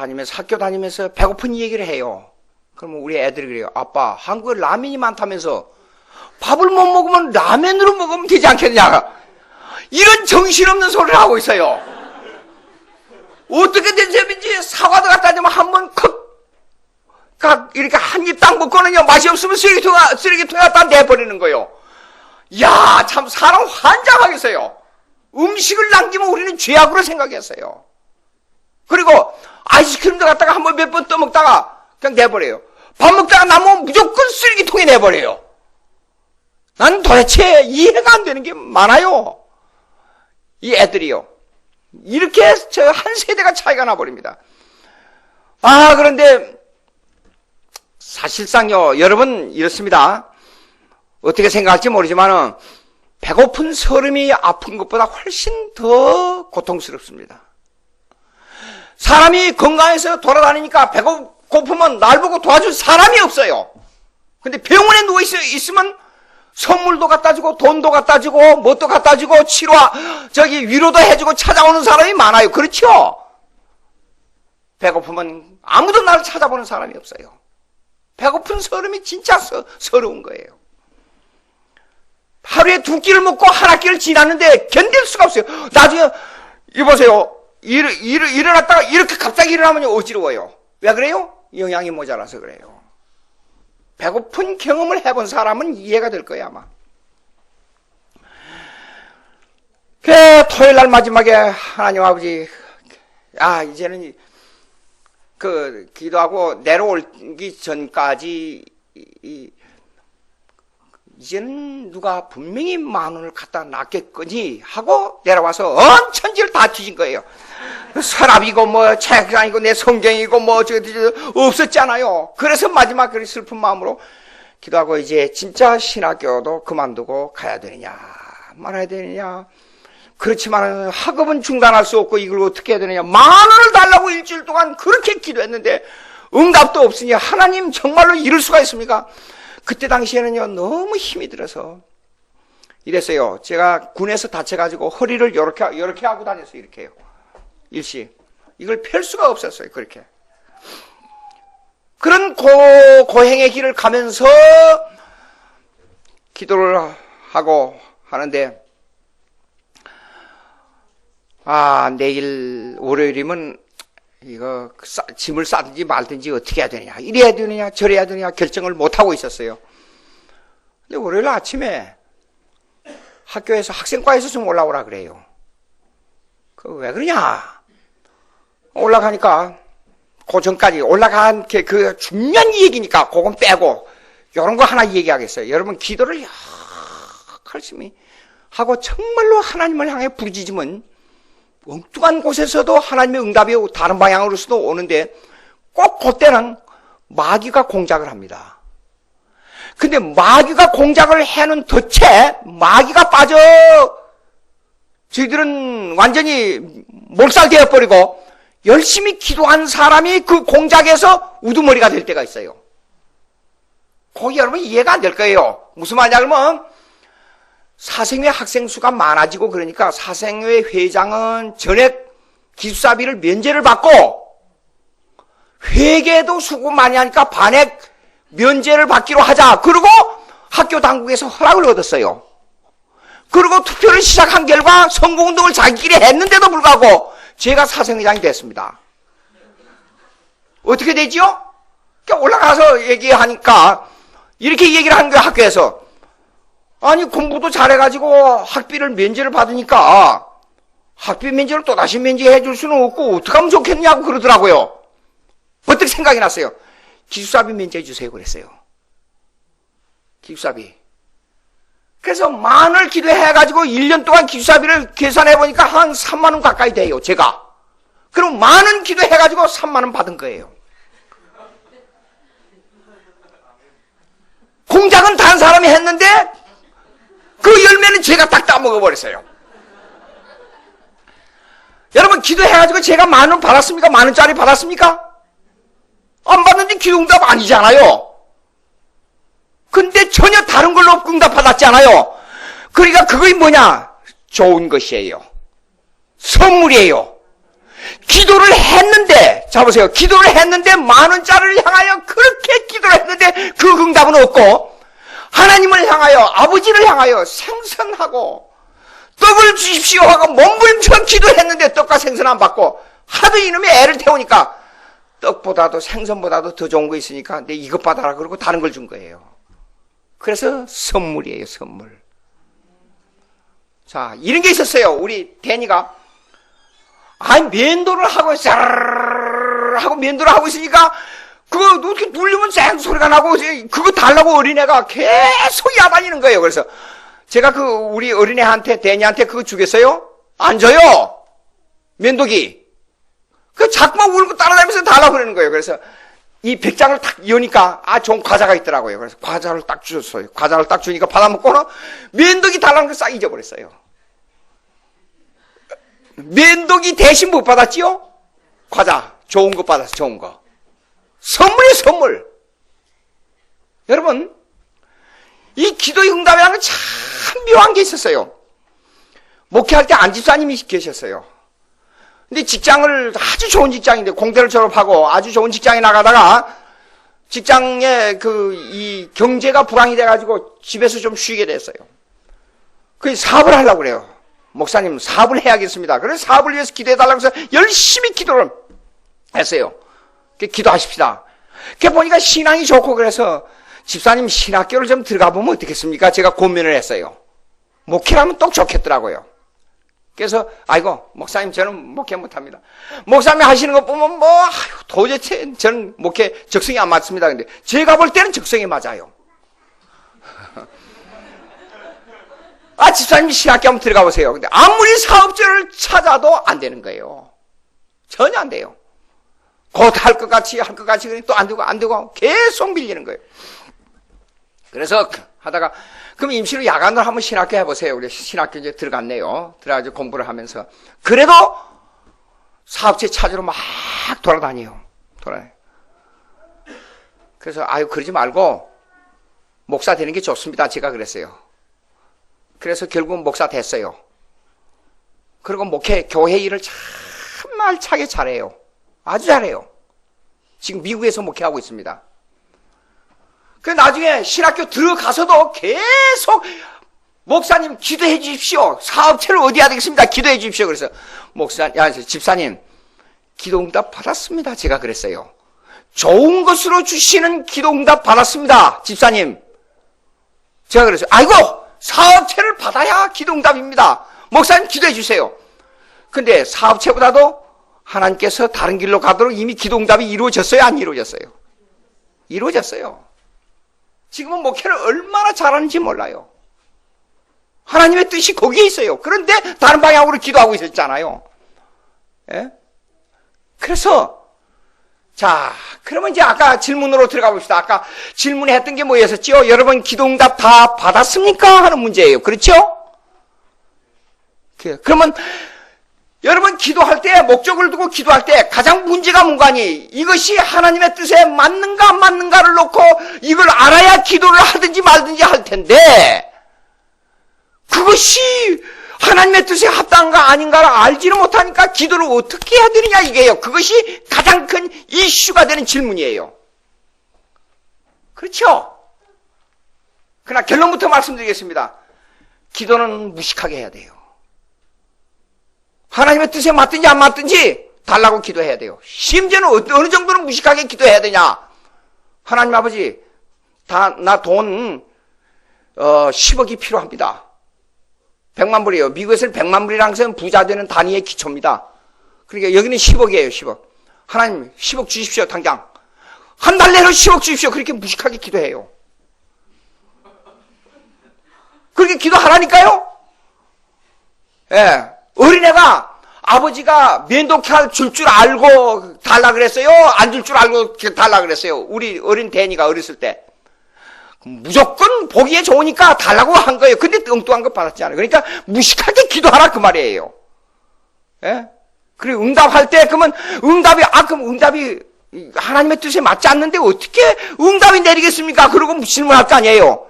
다니면서, 학교 다니면서 배고픈 얘기를 해요. 그러면 우리 애들이 그래요. 아빠, 한국에 라면이 많다면서 밥을 못 먹으면 라면으로 먹으면 되지 않겠냐. 이런 정신없는 소리를 하고 있어요. 어떻게 된 셈인지 사과도 갖다 주면 한번 이렇게 한 입 딱 먹고는요, 맛이 없으면 쓰레기통에 갖다 내버리는 거예요. 야, 참 사람 환장하겠어요. 음식을 남기면 우리는 죄악으로 생각했어요. 그리고 아이스크림도 갖다가 한번 몇 번 떠먹다가 그냥 내버려요. 밥 먹다가 남으면 무조건 쓰레기통에 내버려요. 난 도대체 이해가 안 되는 게 많아요. 이 애들이요. 이렇게 저 한 세대가 차이가 나버립니다. 아, 그런데 사실상요, 여러분 이렇습니다. 어떻게 생각할지 모르지만은 배고픈 서름이 아픈 것보다 훨씬 더 고통스럽습니다. 사람이 건강해서 돌아다니니까 배고프면 날 보고 도와줄 사람이 없어요. 근데 병원에 누워 있으면 선물도 갖다 주고 돈도 갖다 주고 뭣도 갖다 주고 위로도 해주고 찾아오는 사람이 많아요. 그렇죠? 배고프면 아무도 나를 찾아보는 사람이 없어요. 배고픈 서름이 진짜 서러운 거예요. 하루에 2끼를 먹고 한 끼를 지났는데 견딜 수가 없어요. 나중에 이보세요. 일어났다가 이렇게 갑자기 일어나면 어지러워요. 왜 그래요? 영양이 모자라서 그래요. 배고픈 경험을 해본 사람은 이해가 될 거예요, 아마. 토요일 날 마지막에 하나님 아버지, 이제는 기도하고 내려오기 전까지 이제는 누가 분명히 10,000원을 갖다 놨겠거니 하고 내려와서 천지를 다 뒤진 거예요. 서랍이고 책상이고 내 성경이고 없었잖아요. 그래서 마지막 그리 슬픈 마음으로 기도하고 이제 진짜 신학교도 그만두고 가야 되느냐 말아야 되느냐. 그렇지만 학업은 중단할 수 없고 이걸 어떻게 해야 되느냐. 10,000원을 달라고 일주일 동안 그렇게 기도했는데 응답도 없으니 하나님 정말로 이럴 수가 있습니까? 그때 당시에는요, 너무 힘이 들어서 이랬어요. 제가 군에서 다쳐가지고 허리를 이렇게 하고 다녔어요. 이렇게요. 일시. 이걸 펼 수가 없었어요. 그렇게. 그런 고행의 길을 가면서 기도를 하고 하는데, 내일 월요일이면 이거 짐을 싸든지 말든지 어떻게 해야 되느냐, 이래야 되느냐 저래야 되느냐 결정을 못하고 있었어요. 근데 월요일 아침에 학교에서 학생과에서 좀 올라오라 그래요. 왜 그러냐, 올라가니까 그 전까지 올라간 그 중요한 얘기니까 그건 빼고 이런 거 하나 얘기하겠어요. 여러분 기도를 열심히 하고 정말로 하나님을 향해 부르짖으면 엉뚱한 곳에서도 하나님의 응답이 다른 방향으로서도 오는데 꼭 그때는 마귀가 공작을 합니다. 근데 마귀가 공작을 해는 덫에 마귀가 빠져 저희들은 완전히 몰살되어 버리고 열심히 기도한 사람이 그 공작에서 우두머리가 될 때가 있어요. 거기 여러분 이해가 안 될 거예요. 무슨 말이냐 그러면 사생회 학생 수가 많아지고 그러니까 사생회 회장은 전액 기숙사비를 면제를 받고 회계도 수고 많이 하니까 반액 면제를 받기로 하자. 그리고 학교 당국에서 허락을 얻었어요. 그리고 투표를 시작한 결과 선거운동을 자기끼리 했는데도 불구하고 제가 사생회장이 됐습니다. 어떻게 되지요? 올라가서 얘기하니까 이렇게 얘기를 하는 거예요. 학교에서. 아니 공부도 잘해가지고 학비를 면제를 받으니까 학비 면제를 또다시 면제해 줄 수는 없고 어떻게 하면 좋겠냐고 그러더라고요. 어떻게 생각이 났어요? 기숙사비 면제해 주세요 그랬어요. 기숙사비. 그래서 10,000원을 기도해가지고 1년 동안 기숙사비를 계산해보니까 한 30,000원 가까이 돼요. 제가. 그럼 10,000원 기도해가지고 30,000원 받은 거예요. 공작은 다른 사람이 했는데 그 열매는 제가 딱 따먹어버렸어요. 여러분 기도해가지고 제가 10,000원 받았습니까? 10,000원짜리 받았습니까? 안 받는데 기도응답 아니잖아요. 근데 전혀 다른 걸로 응답 받았잖아요. 그러니까 그것이 뭐냐? 좋은 것이에요. 선물이에요. 기도를 했는데, 자 보세요. 기도를 했는데 10,000원짜리를 향하여 그렇게 기도를 했는데 그 응답은 없고, 하나님을 향하여, 아버지를 향하여 생선하고 떡을 주십시오 하고 몸부림쳐 기도했는데 떡과 생선 안 받고 하도 이놈이 애를 태우니까 떡보다도 생선보다도 더 좋은 거 있으니까 내 이것 받아라 그러고 다른 걸 준 거예요. 그래서 선물이에요, 선물. 자, 이런 게 있었어요. 우리 데니가 면도를 하고 하고 면도를 하고 있으니까 그거 이렇게 누르면 쌩 소리가 나고 그거 달라고 어린애가 계속 야단이는 거예요. 그래서 제가 우리 어린애한테 데니한테 그거 주겠어요? 안 줘요. 면도기. 자꾸만 울고 따라다니면서 달라고 그러는 거예요. 그래서 이 백장을 딱 여니까 좋은 과자가 있더라고요. 그래서 과자를 딱 주셨어요. 과자를 딱 주니까 받아먹고는 면도기 달라는 걸 싹 잊어버렸어요. 면도기 대신 못 받았지요? 과자. 좋은 거 받았어, 좋은 거. 선물이에요, 선물. 여러분, 이 기도의 응답이라는 건 참 묘한 게 있었어요. 목회할 때 안집사님이 계셨어요. 근데 직장을 아주 좋은 직장인데 공대를 졸업하고 아주 좋은 직장에 나가다가 직장에 이 경제가 불황이 돼가지고 집에서 좀 쉬게 됐어요. 그 사업을 하려고 그래요. 목사님 사업을 해야겠습니다. 그래서 사업을 위해서 기도해달라고 해서 열심히 기도를 했어요. 기도하십시다. 그게 보니까 신앙이 좋고 그래서 집사님 신학교를 좀 들어가 보면 어떻겠습니까? 제가 고민을 했어요. 목회라면 또 좋겠더라고요. 그래서 아이고 목사님 저는 목회 못합니다. 목사님이 하시는 거 보면 도대체 저는 목회 적성이 안 맞습니다. 근데 제가 볼 때는 적성이 맞아요. 집사님이 신학교 한번 들어가 보세요. 근데 아무리 사업자를 찾아도 안 되는 거예요. 전혀 안 돼요. 곧 할 것 같이 또 안 되고 계속 밀리는 거예요. 그래서 하다가 그럼 임시로 야간으로 한번 신학교 해보세요. 우리 신학교 이제 들어갔네요. 들어가서 공부를 하면서 그래도 사업체 찾으러 막 돌아다녀요. 그래서 그러지 말고 목사 되는 게 좋습니다. 제가 그랬어요. 그래서 결국은 목사 됐어요. 그리고 교회 일을 정말 차게 잘해요. 아주 잘해요. 지금 미국에서 목회하고 있습니다. 나중에 신학교 들어가서도 계속 목사님 기도해 주십시오. 사업체를 어디 해야 되겠습니다. 기도해 주십시오. 그래서 집사님 기도응답 받았습니다. 제가 그랬어요. 좋은 것으로 주시는 기도응답 받았습니다. 집사님. 제가 그랬어요. 아이고 사업체를 받아야 기도응답입니다. 목사님 기도해 주세요. 근데 사업체보다도 하나님께서 다른 길로 가도록 이미 기도응답이 이루어졌어요? 안 이루어졌어요? 이루어졌어요. 지금은 목회를 얼마나 잘하는지 몰라요. 하나님의 뜻이 거기에 있어요. 그런데 다른 방향으로 기도하고 있었잖아요. 예? 그래서 그러면 이제 아까 질문으로 들어가 봅시다. 아까 질문했던 게 뭐였었죠? 여러분 기도응답 다 받았습니까? 하는 문제예요. 그렇죠? 그러면 여러분 기도할 때 목적을 두고 기도할 때 가장 문제가 뭔가니 이것이 하나님의 뜻에 맞는가 안 맞는가를 놓고 이걸 알아야 기도를 하든지 말든지 할 텐데 그것이 하나님의 뜻에 합당한가 아닌가를 알지를 못하니까 기도를 어떻게 해야 되느냐 이게요. 그것이 가장 큰 이슈가 되는 질문이에요. 그렇죠? 그러나 결론부터 말씀드리겠습니다. 기도는 무식하게 해야 돼요. 하나님의 뜻에 맞든지 안 맞든지 달라고 기도해야 돼요. 심지어는 어느 정도는 무식하게 기도해야 되냐. 하나님 아버지 나 돈 10억이 필요합니다. 100만 불이에요. 미국에서는 100만 불이라는 것은 부자 되는 단위의 기초입니다. 그러니까 여기는 10억이에요. 10억. 하나님 10억 주십시오. 당장. 한 달 내로 10억 주십시오. 그렇게 무식하게 기도해요. 그렇게 기도하라니까요. 예. 어린애가 아버지가 면도칼 줄 줄 알고 달라 그랬어요? 안 줄 줄 알고 달라 그랬어요? 우리 어린 데니가 어렸을 때. 무조건 보기에 좋으니까 달라고 한 거예요. 근데 엉뚱한 거 받았잖아요. 그러니까 무식하게 기도하라 그 말이에요. 예? 그리고 응답할 때 그러면 그럼 응답이 하나님의 뜻에 맞지 않는데 어떻게 응답이 내리겠습니까? 그러고 질문할 거 아니에요.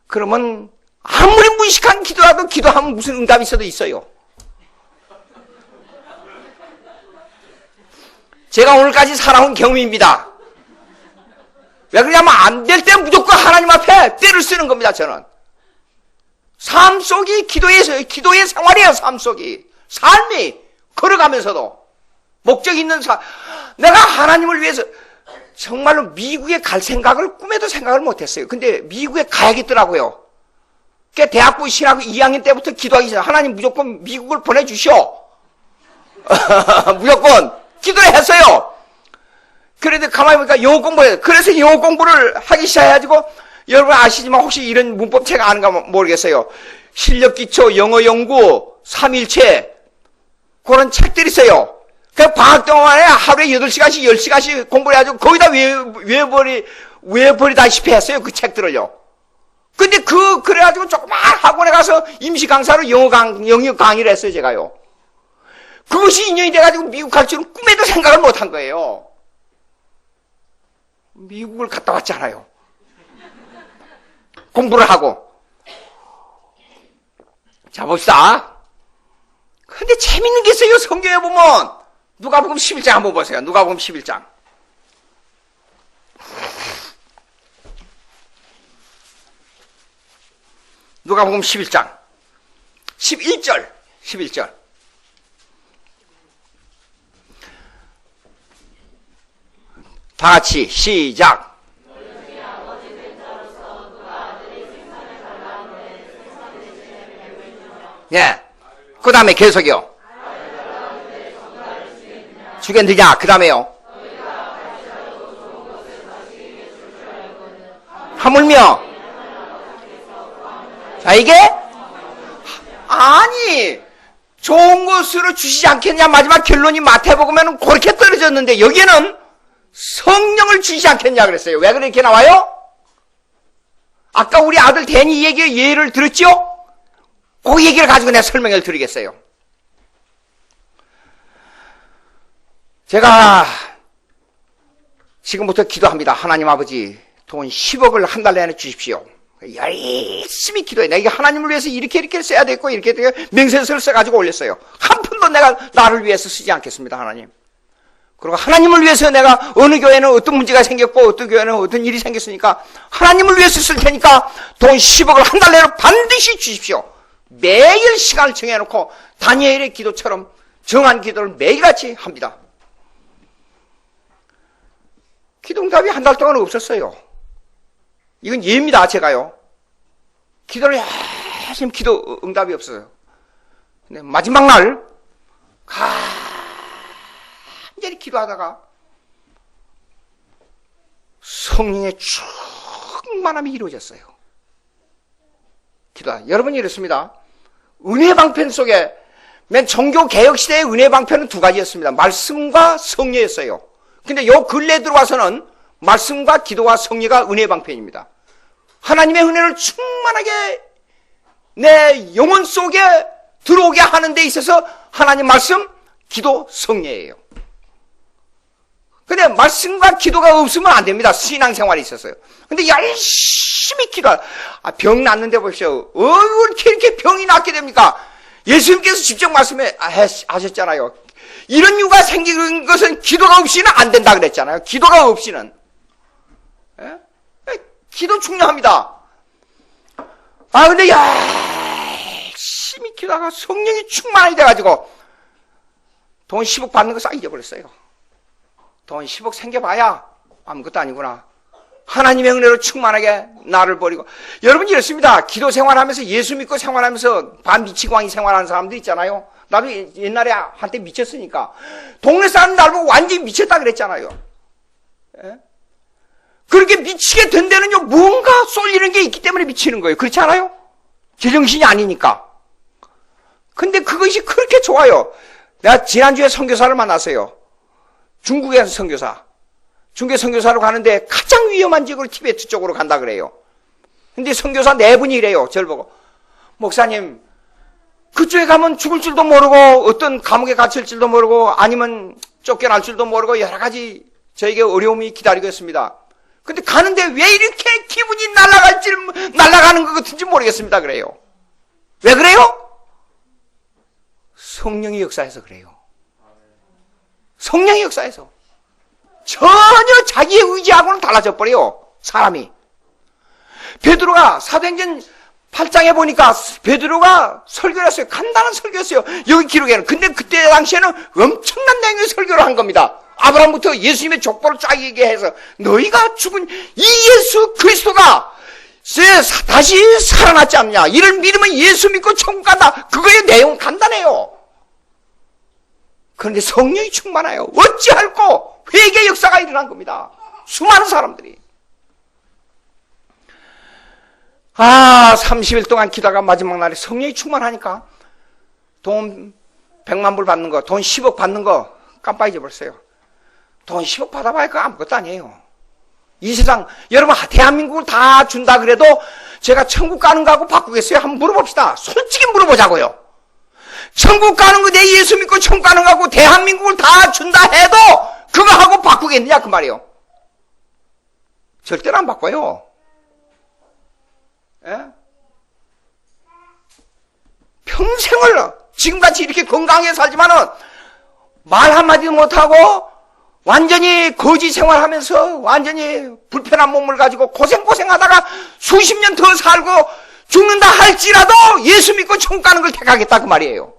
그러면 아무리 무식한 기도라도 기도하면 무슨 응답이 있어도 있어요. 제가 오늘까지 살아온 경험입니다. 왜 그러냐면 안 될 때 무조건 하나님 앞에 때를 쓰는 겁니다. 저는 삶 속이 기도의 생활이에요. 삶 속이 삶이 걸어가면서도 목적 있는 삶. 내가 하나님을 위해서 정말로 미국에 갈 생각을 꿈에도 생각을 못했어요. 근데 미국에 가야겠더라고요. 그러니까 대학부 신학교 2학년 때부터 기도하기 시작. 하나님 무조건 미국을 보내주시오. 무조건 기도를 했어요. 그런데 가만히 보니까 영어 공부해요. 그래서 영어 공부를 하기 시작해가지고 여러분 아시지만 혹시 이런 문법책 아는가 모르겠어요. 실력기초, 영어연구, 3일체 그런 책들이 있어요. 그 방학 동안에 하루에 8시간씩 10시간씩 공부를 해가지고 거의 다 외워버리다시피 했어요. 그 책들을요. 근데 그래가지고 조그만 학원에 가서 임시 강사로 영어 강의를 했어요. 제가요. 그것이 인연이 돼가지고 미국 갈 줄은 꿈에도 생각을 못 한 거예요. 미국을 갔다 왔잖아요. 공부를 하고. 자, 봅시다. 근데 재밌는 게 있어요. 성경에 보면. 누가복음 11장 한번 보세요. 누가복음 11장. 누가복음 11장. 11절. 11절. 다 같이 시작. 예. 그 다음에 계속이요. 주겠느냐? 그 다음에요. 하물며. 자, 이게? 아니, 좋은 것으로 주시지 않겠냐? 마지막 결론이 마태복음에는 그렇게 떨어졌는데, 여기에는 성령을 주시지 않겠냐 그랬어요. 왜 그렇게 나와요? 아까 우리 아들 데니 예를 들었죠? 그 얘기를 가지고 내가 설명을 드리겠어요. 제가 지금부터 기도합니다. 하나님 아버지, 돈 10억을 한 달 내내 주십시오. 열심히 기도해. 내가 하나님을 위해서 이렇게 써야 되고, 이렇게 명세서를 써가지고 올렸어요. 한 푼도 내가 나를 위해서 쓰지 않겠습니다, 하나님. 그리고 하나님을 위해서 내가 어느 교회는 어떤 문제가 생겼고, 어떤 교회는 어떤 일이 생겼으니까, 하나님을 위해서 쓸 테니까 돈 10억을 한 달 내로 반드시 주십시오. 매일 시간을 정해놓고, 다니엘의 기도처럼 정한 기도를 매일같이 합니다. 기도응답이 한 달 동안 없었어요. 이건 예입니다, 제가요. 기도를 열심히 기도응답이 없어요. 근데 마지막 날 간절히 기도하다가 성령의 충만함이 이루어졌어요. 여러분이 이렇습니다. 은혜 방편 속에 맨 종교 개혁 시대의 은혜 방편은 두 가지였습니다. 말씀과 성례였어요. 근데 요 근래 들어와서는 말씀과 기도와 성례가 은혜 방편입니다. 하나님의 은혜를 충만하게 내 영혼 속에 들어오게 하는 데 있어서 하나님 말씀, 기도, 성례예요. 근데 말씀과 기도가 없으면 안 됩니다. 신앙생활이 있었어요. 근데 열심히 병 낫는데 보십시오. 이렇게 병이 낫게 됩니까? 예수님께서 직접 말씀하셨잖아요. 이런 이유가 생기는 것은 기도가 없이는 안 된다 그랬잖아요. 기도가 없이는. 예? 기도 중요합니다. 근데 열심히 기도하다가 성령이 충만이 돼가지고 돈 10억 받는 거 싹 잊어버렸어요. 돈 10억 생겨봐야 아무것도 아니구나. 하나님의 은혜로 충만하게 나를 버리고. 여러분 이렇습니다. 기도 생활하면서 예수 믿고 생활하면서 반미치광이 생활하는 사람들 있잖아요. 나도 옛날에 한때 미쳤으니까. 동네 사람 날 보고 완전히 미쳤다 그랬잖아요. 예? 그렇게 미치게 된 데는요, 뭔가 쏠리는 게 있기 때문에 미치는 거예요. 그렇지 않아요? 제정신이 아니니까. 근데 그것이 그렇게 좋아요. 내가 지난주에 선교사를 만났어요. 중국의 선교사. 중국의 선교사로 가는데 가장 위험한 지역으로 티베트 쪽으로 간다 그래요. 근데 선교사 네 분이 이래요. 저를 보고. 목사님, 그쪽에 가면 죽을 줄도 모르고 어떤 감옥에 갇힐 줄도 모르고 아니면 쫓겨날 줄도 모르고 여러 가지 저에게 어려움이 기다리고 있습니다. 근데 가는데 왜 이렇게 기분이 날아가는 것 같은지 모르겠습니다. 그래요. 왜 그래요? 성령의 역사에서 그래요. 성령의 역사에서. 전혀 자기의 의지하고는 달라져 버려요. 사람이. 베드로가 사도행전 8장에 보니까 베드로가 설교를 했어요. 간단한 설교였어요. 여기 기록에는. 근데 그때 당시에는 엄청난 내용의 설교를 한 겁니다. 아브라함부터 예수님의 족보를 쫙 얘기해서 너희가 죽은 이 예수 그리스도가 다시 살아났지 않느냐. 이를 믿으면 예수 믿고 천국 간다. 그거의 내용은 간단해요. 그런데 성령이 충만하여 어찌할꼬 회개 역사가 일어난 겁니다. 수많은 사람들이. 30일 동안 기다가 마지막 날에 성령이 충만하니까 돈 100만 불 받는 거, 돈 10억 받는 거 깜빡 잊어버렸어요. 돈 10억 받아봐야 그거 아무것도 아니에요. 이 세상, 여러분, 대한민국을 다 준다 그래도 제가 천국 가는 거하고 바꾸겠어요? 한번 물어봅시다. 솔직히 물어보자고요. 천국 가는 거, 내 예수 믿고 천국 가는 거하고 대한민국을 다 준다 해도 그거 하고 바꾸겠느냐, 그 말이에요. 절대로 안 바꿔요. 예? 평생을 지금같이 이렇게 건강하게 살지만은 말 한마디도 못하고 완전히 거지 생활하면서 완전히 불편한 몸을 가지고 고생하다가 수십 년 더 살고 죽는다 할지라도 예수 믿고 천국 가는 걸 택하겠다 그 말이에요.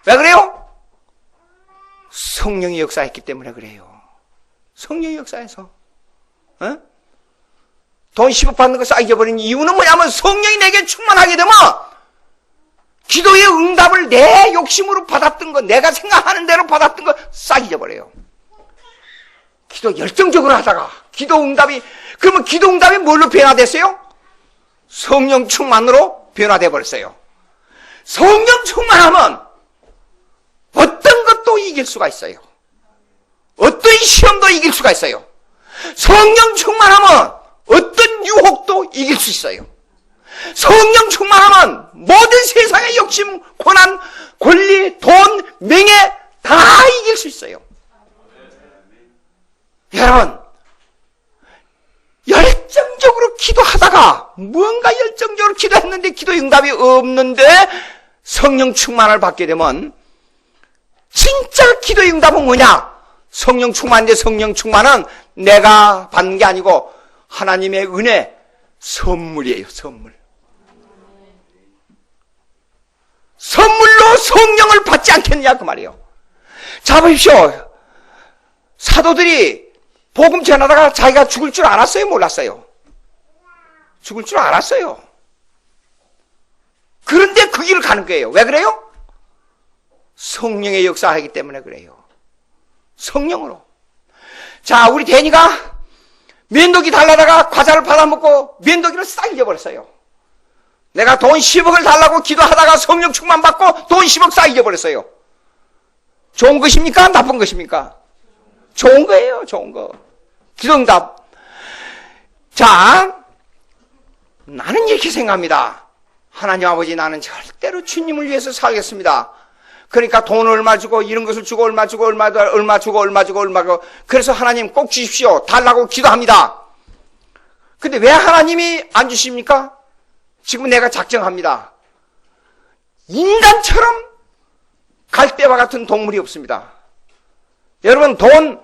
왜 그래요? 성령이 역사했기 때문에 그래요. 성령이 역사해서. 어? 돈 10억 받는 거 싹 잊어버린 이유는 뭐냐면 성령이 내게 충만하게 되면 기도의 응답을 내 욕심으로 받았던 거, 내가 생각하는 대로 받았던 거 싹 잊어버려요. 기도 열정적으로 하다가 그러면 기도 응답이 뭘로 변화됐어요? 성령 충만으로 변화돼 버렸어요. 성령 충만하면 어떤 것도 이길 수가 있어요. 어떤 시험도 이길 수가 있어요. 성령 충만하면 어떤 유혹도 이길 수 있어요. 성령 충만하면 모든 세상의 욕심, 고난, 권리, 돈, 명예 다 이길 수 있어요. 여러분, 열정적으로 기도하다가 뭔가 열정적으로 기도했는데 기도 응답이 없는데 성령 충만을 받게 되면 진짜 기도 응답은 뭐냐? 성령 충만인데 성령 충만은 내가 받는 게 아니고 하나님의 은혜, 선물이에요. 선물로 성령을 받지 않겠냐 그 말이에요. 자 보십시오. 사도들이 복음 전하다가 자기가 죽을 줄 알았어요? 몰랐어요? 죽을 줄 알았어요. 그런데 그 길을 가는 거예요. 왜 그래요? 성령의 역사하기 때문에 그래요. 성령으로. 자, 우리 대니가 면도기 달라다가 과자를 받아먹고 면도기를 싹 잊어버렸어요. 내가 돈 10억을 달라고 기도하다가 성령 충만 받고 돈 10억 싹 잊어버렸어요. 좋은 것입니까? 나쁜 것입니까? 좋은 거예요. 좋은 거. 기도응답. 자, 나는 이렇게 생각합니다. 하나님 아버지, 나는 절대로 주님을 위해서 살겠습니다. 그러니까 돈 얼마 주고 이런 것을 주고 얼마 주고 얼마 주고 그래서 하나님 꼭 주십시오. 달라고 기도합니다. 근데 왜 하나님이 안 주십니까? 지금 내가 작정합니다. 인간처럼 갈대와 같은 동물이 없습니다. 여러분 돈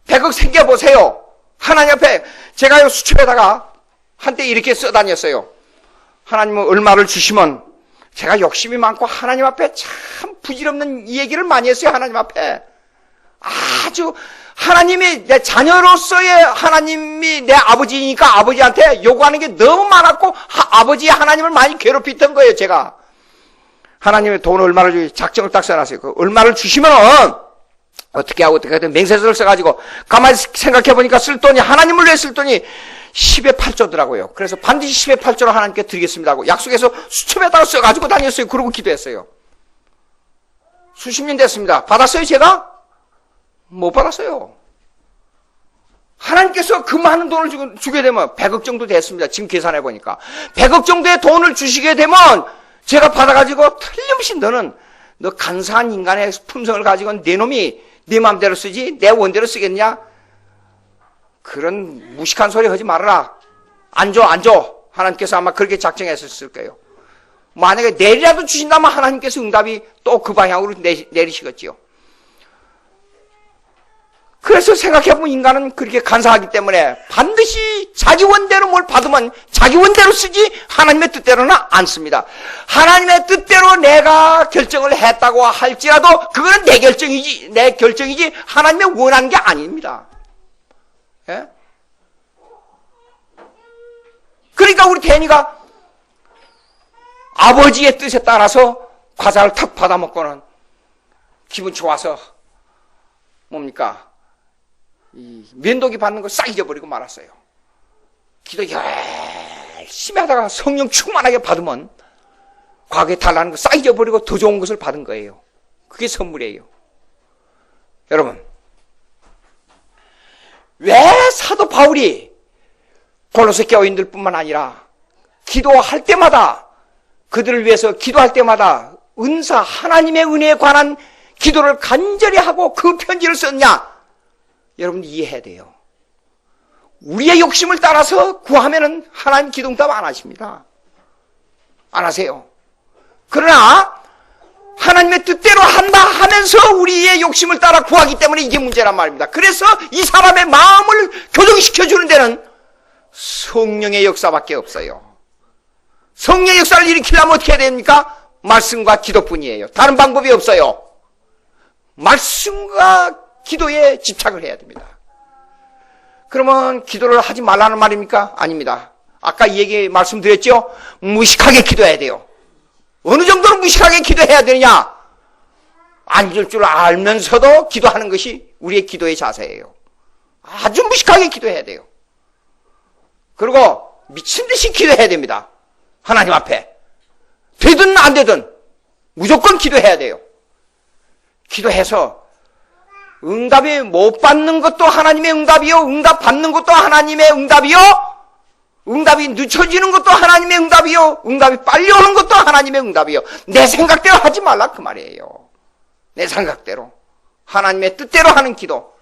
100억 생겨보세요. 하나님 앞에 제가요 수첩에다가 한때 이렇게 써다녔어요. 하나님은 얼마를 주시면 제가 욕심이 많고 하나님 앞에 참 부질없는 얘기를 많이 했어요. 하나님 앞에. 아주 하나님이 내 자녀로서의 하나님이 내 아버지니까 아버지한테 요구하는 게 너무 많았고 아버지 하나님을 많이 괴롭혔던 거예요. 제가. 하나님의 돈을 얼마를 주기 작정을 딱 써놨어요. 그 얼마를 주시면은 어떻게 하든 맹세서를 써가지고 가만히 생각해보니까 쓸 돈이 하나님을 위해 쓸 돈이 10의 8조더라고요. 그래서 반드시 10의 8조로 하나님께 드리겠습니다 하고 약속해서 수첩에다가 써가지고 다녔어요. 그러고 기도했어요. 수십 년 됐습니다. 받았어요 제가? 못 받았어요. 하나님께서 그 많은 돈을 주게 되면 100억 정도 됐습니다. 지금 계산해보니까 100억 정도의 돈을 주시게 되면 제가 받아가지고 틀림없이 너 간사한 인간의 품성을 가지고 내 놈이 네 마음대로 쓰지 내 원대로 쓰겠냐? 그런 무식한 소리 하지 말아라. 안 줘. 하나님께서 아마 그렇게 작정했을 거예요. 만약에 내일이라도 주신다면 하나님께서 응답이 또 그 방향으로 내리시겠지요. 그래서 생각해보면 인간은 그렇게 간사하기 때문에 반드시 자기 원대로 뭘 받으면 자기 원대로 쓰지 하나님의 뜻대로는 안 씁니다. 하나님의 뜻대로 내가 결정을 했다고 할지라도 그거는 내 결정이지 하나님의 원하는 게 아닙니다. 예? 그러니까 우리 대니가 아버지의 뜻에 따라서 과자를 탁 받아먹고는 기분 좋아서 뭡니까? 이 면도기 받는 거 싹 잊어버리고 말았어요. 기도 열심히 하다가 성령 충만하게 받으면 과거에 달라는 거 싹 잊어버리고 더 좋은 것을 받은 거예요. 그게 선물이에요. 여러분, 왜 사도 바울이 골로새 교인들 뿐만 아니라 기도할 때마다 그들을 위해서 기도할 때마다 은사, 하나님의 은혜에 관한 기도를 간절히 하고 그 편지를 썼냐? 여러분 이해해야 돼요. 우리의 욕심을 따라서 구하면은 하나님 기도응답 안 하십니다. 안 하세요. 그러나 하나님의 뜻대로 한다 하면서 우리의 욕심을 따라 구하기 때문에 이게 문제란 말입니다. 그래서 이 사람의 마음을 교정시켜주는 데는 성령의 역사밖에 없어요. 성령의 역사를 일으키려면 어떻게 해야 됩니까? 말씀과 기도뿐이에요. 다른 방법이 없어요. 말씀과 기도에 집착을 해야 됩니다. 그러면 기도를 하지 말라는 말입니까? 아닙니다. 아까 말씀드렸죠? 무식하게 기도해야 돼요. 어느 정도로 무식하게 기도해야 되느냐? 앉을 줄 알면서도 기도하는 것이 우리의 기도의 자세예요. 아주 무식하게 기도해야 돼요. 그리고 미친 듯이 기도해야 됩니다. 하나님 앞에. 되든 안 되든 무조건 기도해야 돼요. 기도해서 응답이 못 받는 것도 하나님의 응답이요. 응답 받는 것도 하나님의 응답이요. 응답이 늦춰지는 것도 하나님의 응답이요. 응답이 빨리 오는 것도 하나님의 응답이요. 내 생각대로 하지 말라 그 말이에요. 내 생각대로. 하나님의 뜻대로 하는 기도.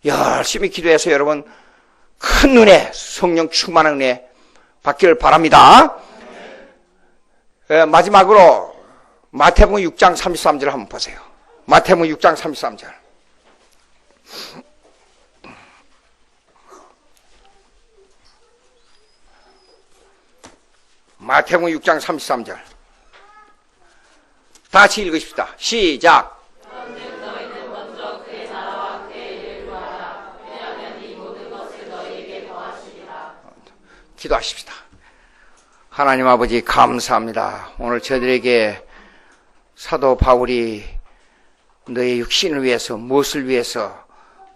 열심히 기도해서 여러분 큰 은혜, 성령 충만한 은혜 받기를 바랍니다. 마지막으로 마태복음 6장 33절 한번 보세요. 마태복음 6장 33절. 마태복음 6장 33절. 다 같이 읽으십시다. 시작. 너희는 먼저 그의 나라와 그의 일을 구하라. 왜냐하면 이 모든 것을 너희에게 더하시리라. 기도하십시다. 하나님 아버지 감사합니다. 오늘 저들에게 사도 바울이 너의 육신을 위해서 무엇을 위해서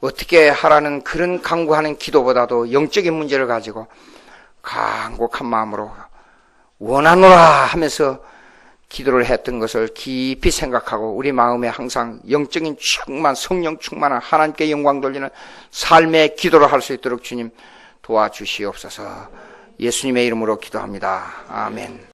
어떻게 하라는 그런 간구하는 기도보다도 영적인 문제를 가지고 간곡한 마음으로 원하노라 하면서 기도를 했던 것을 깊이 생각하고 우리 마음에 항상 영적인 충만, 성령 충만한 하나님께 영광 돌리는 삶의 기도를 할 수 있도록 주님 도와주시옵소서. 예수님의 이름으로 기도합니다. 아멘.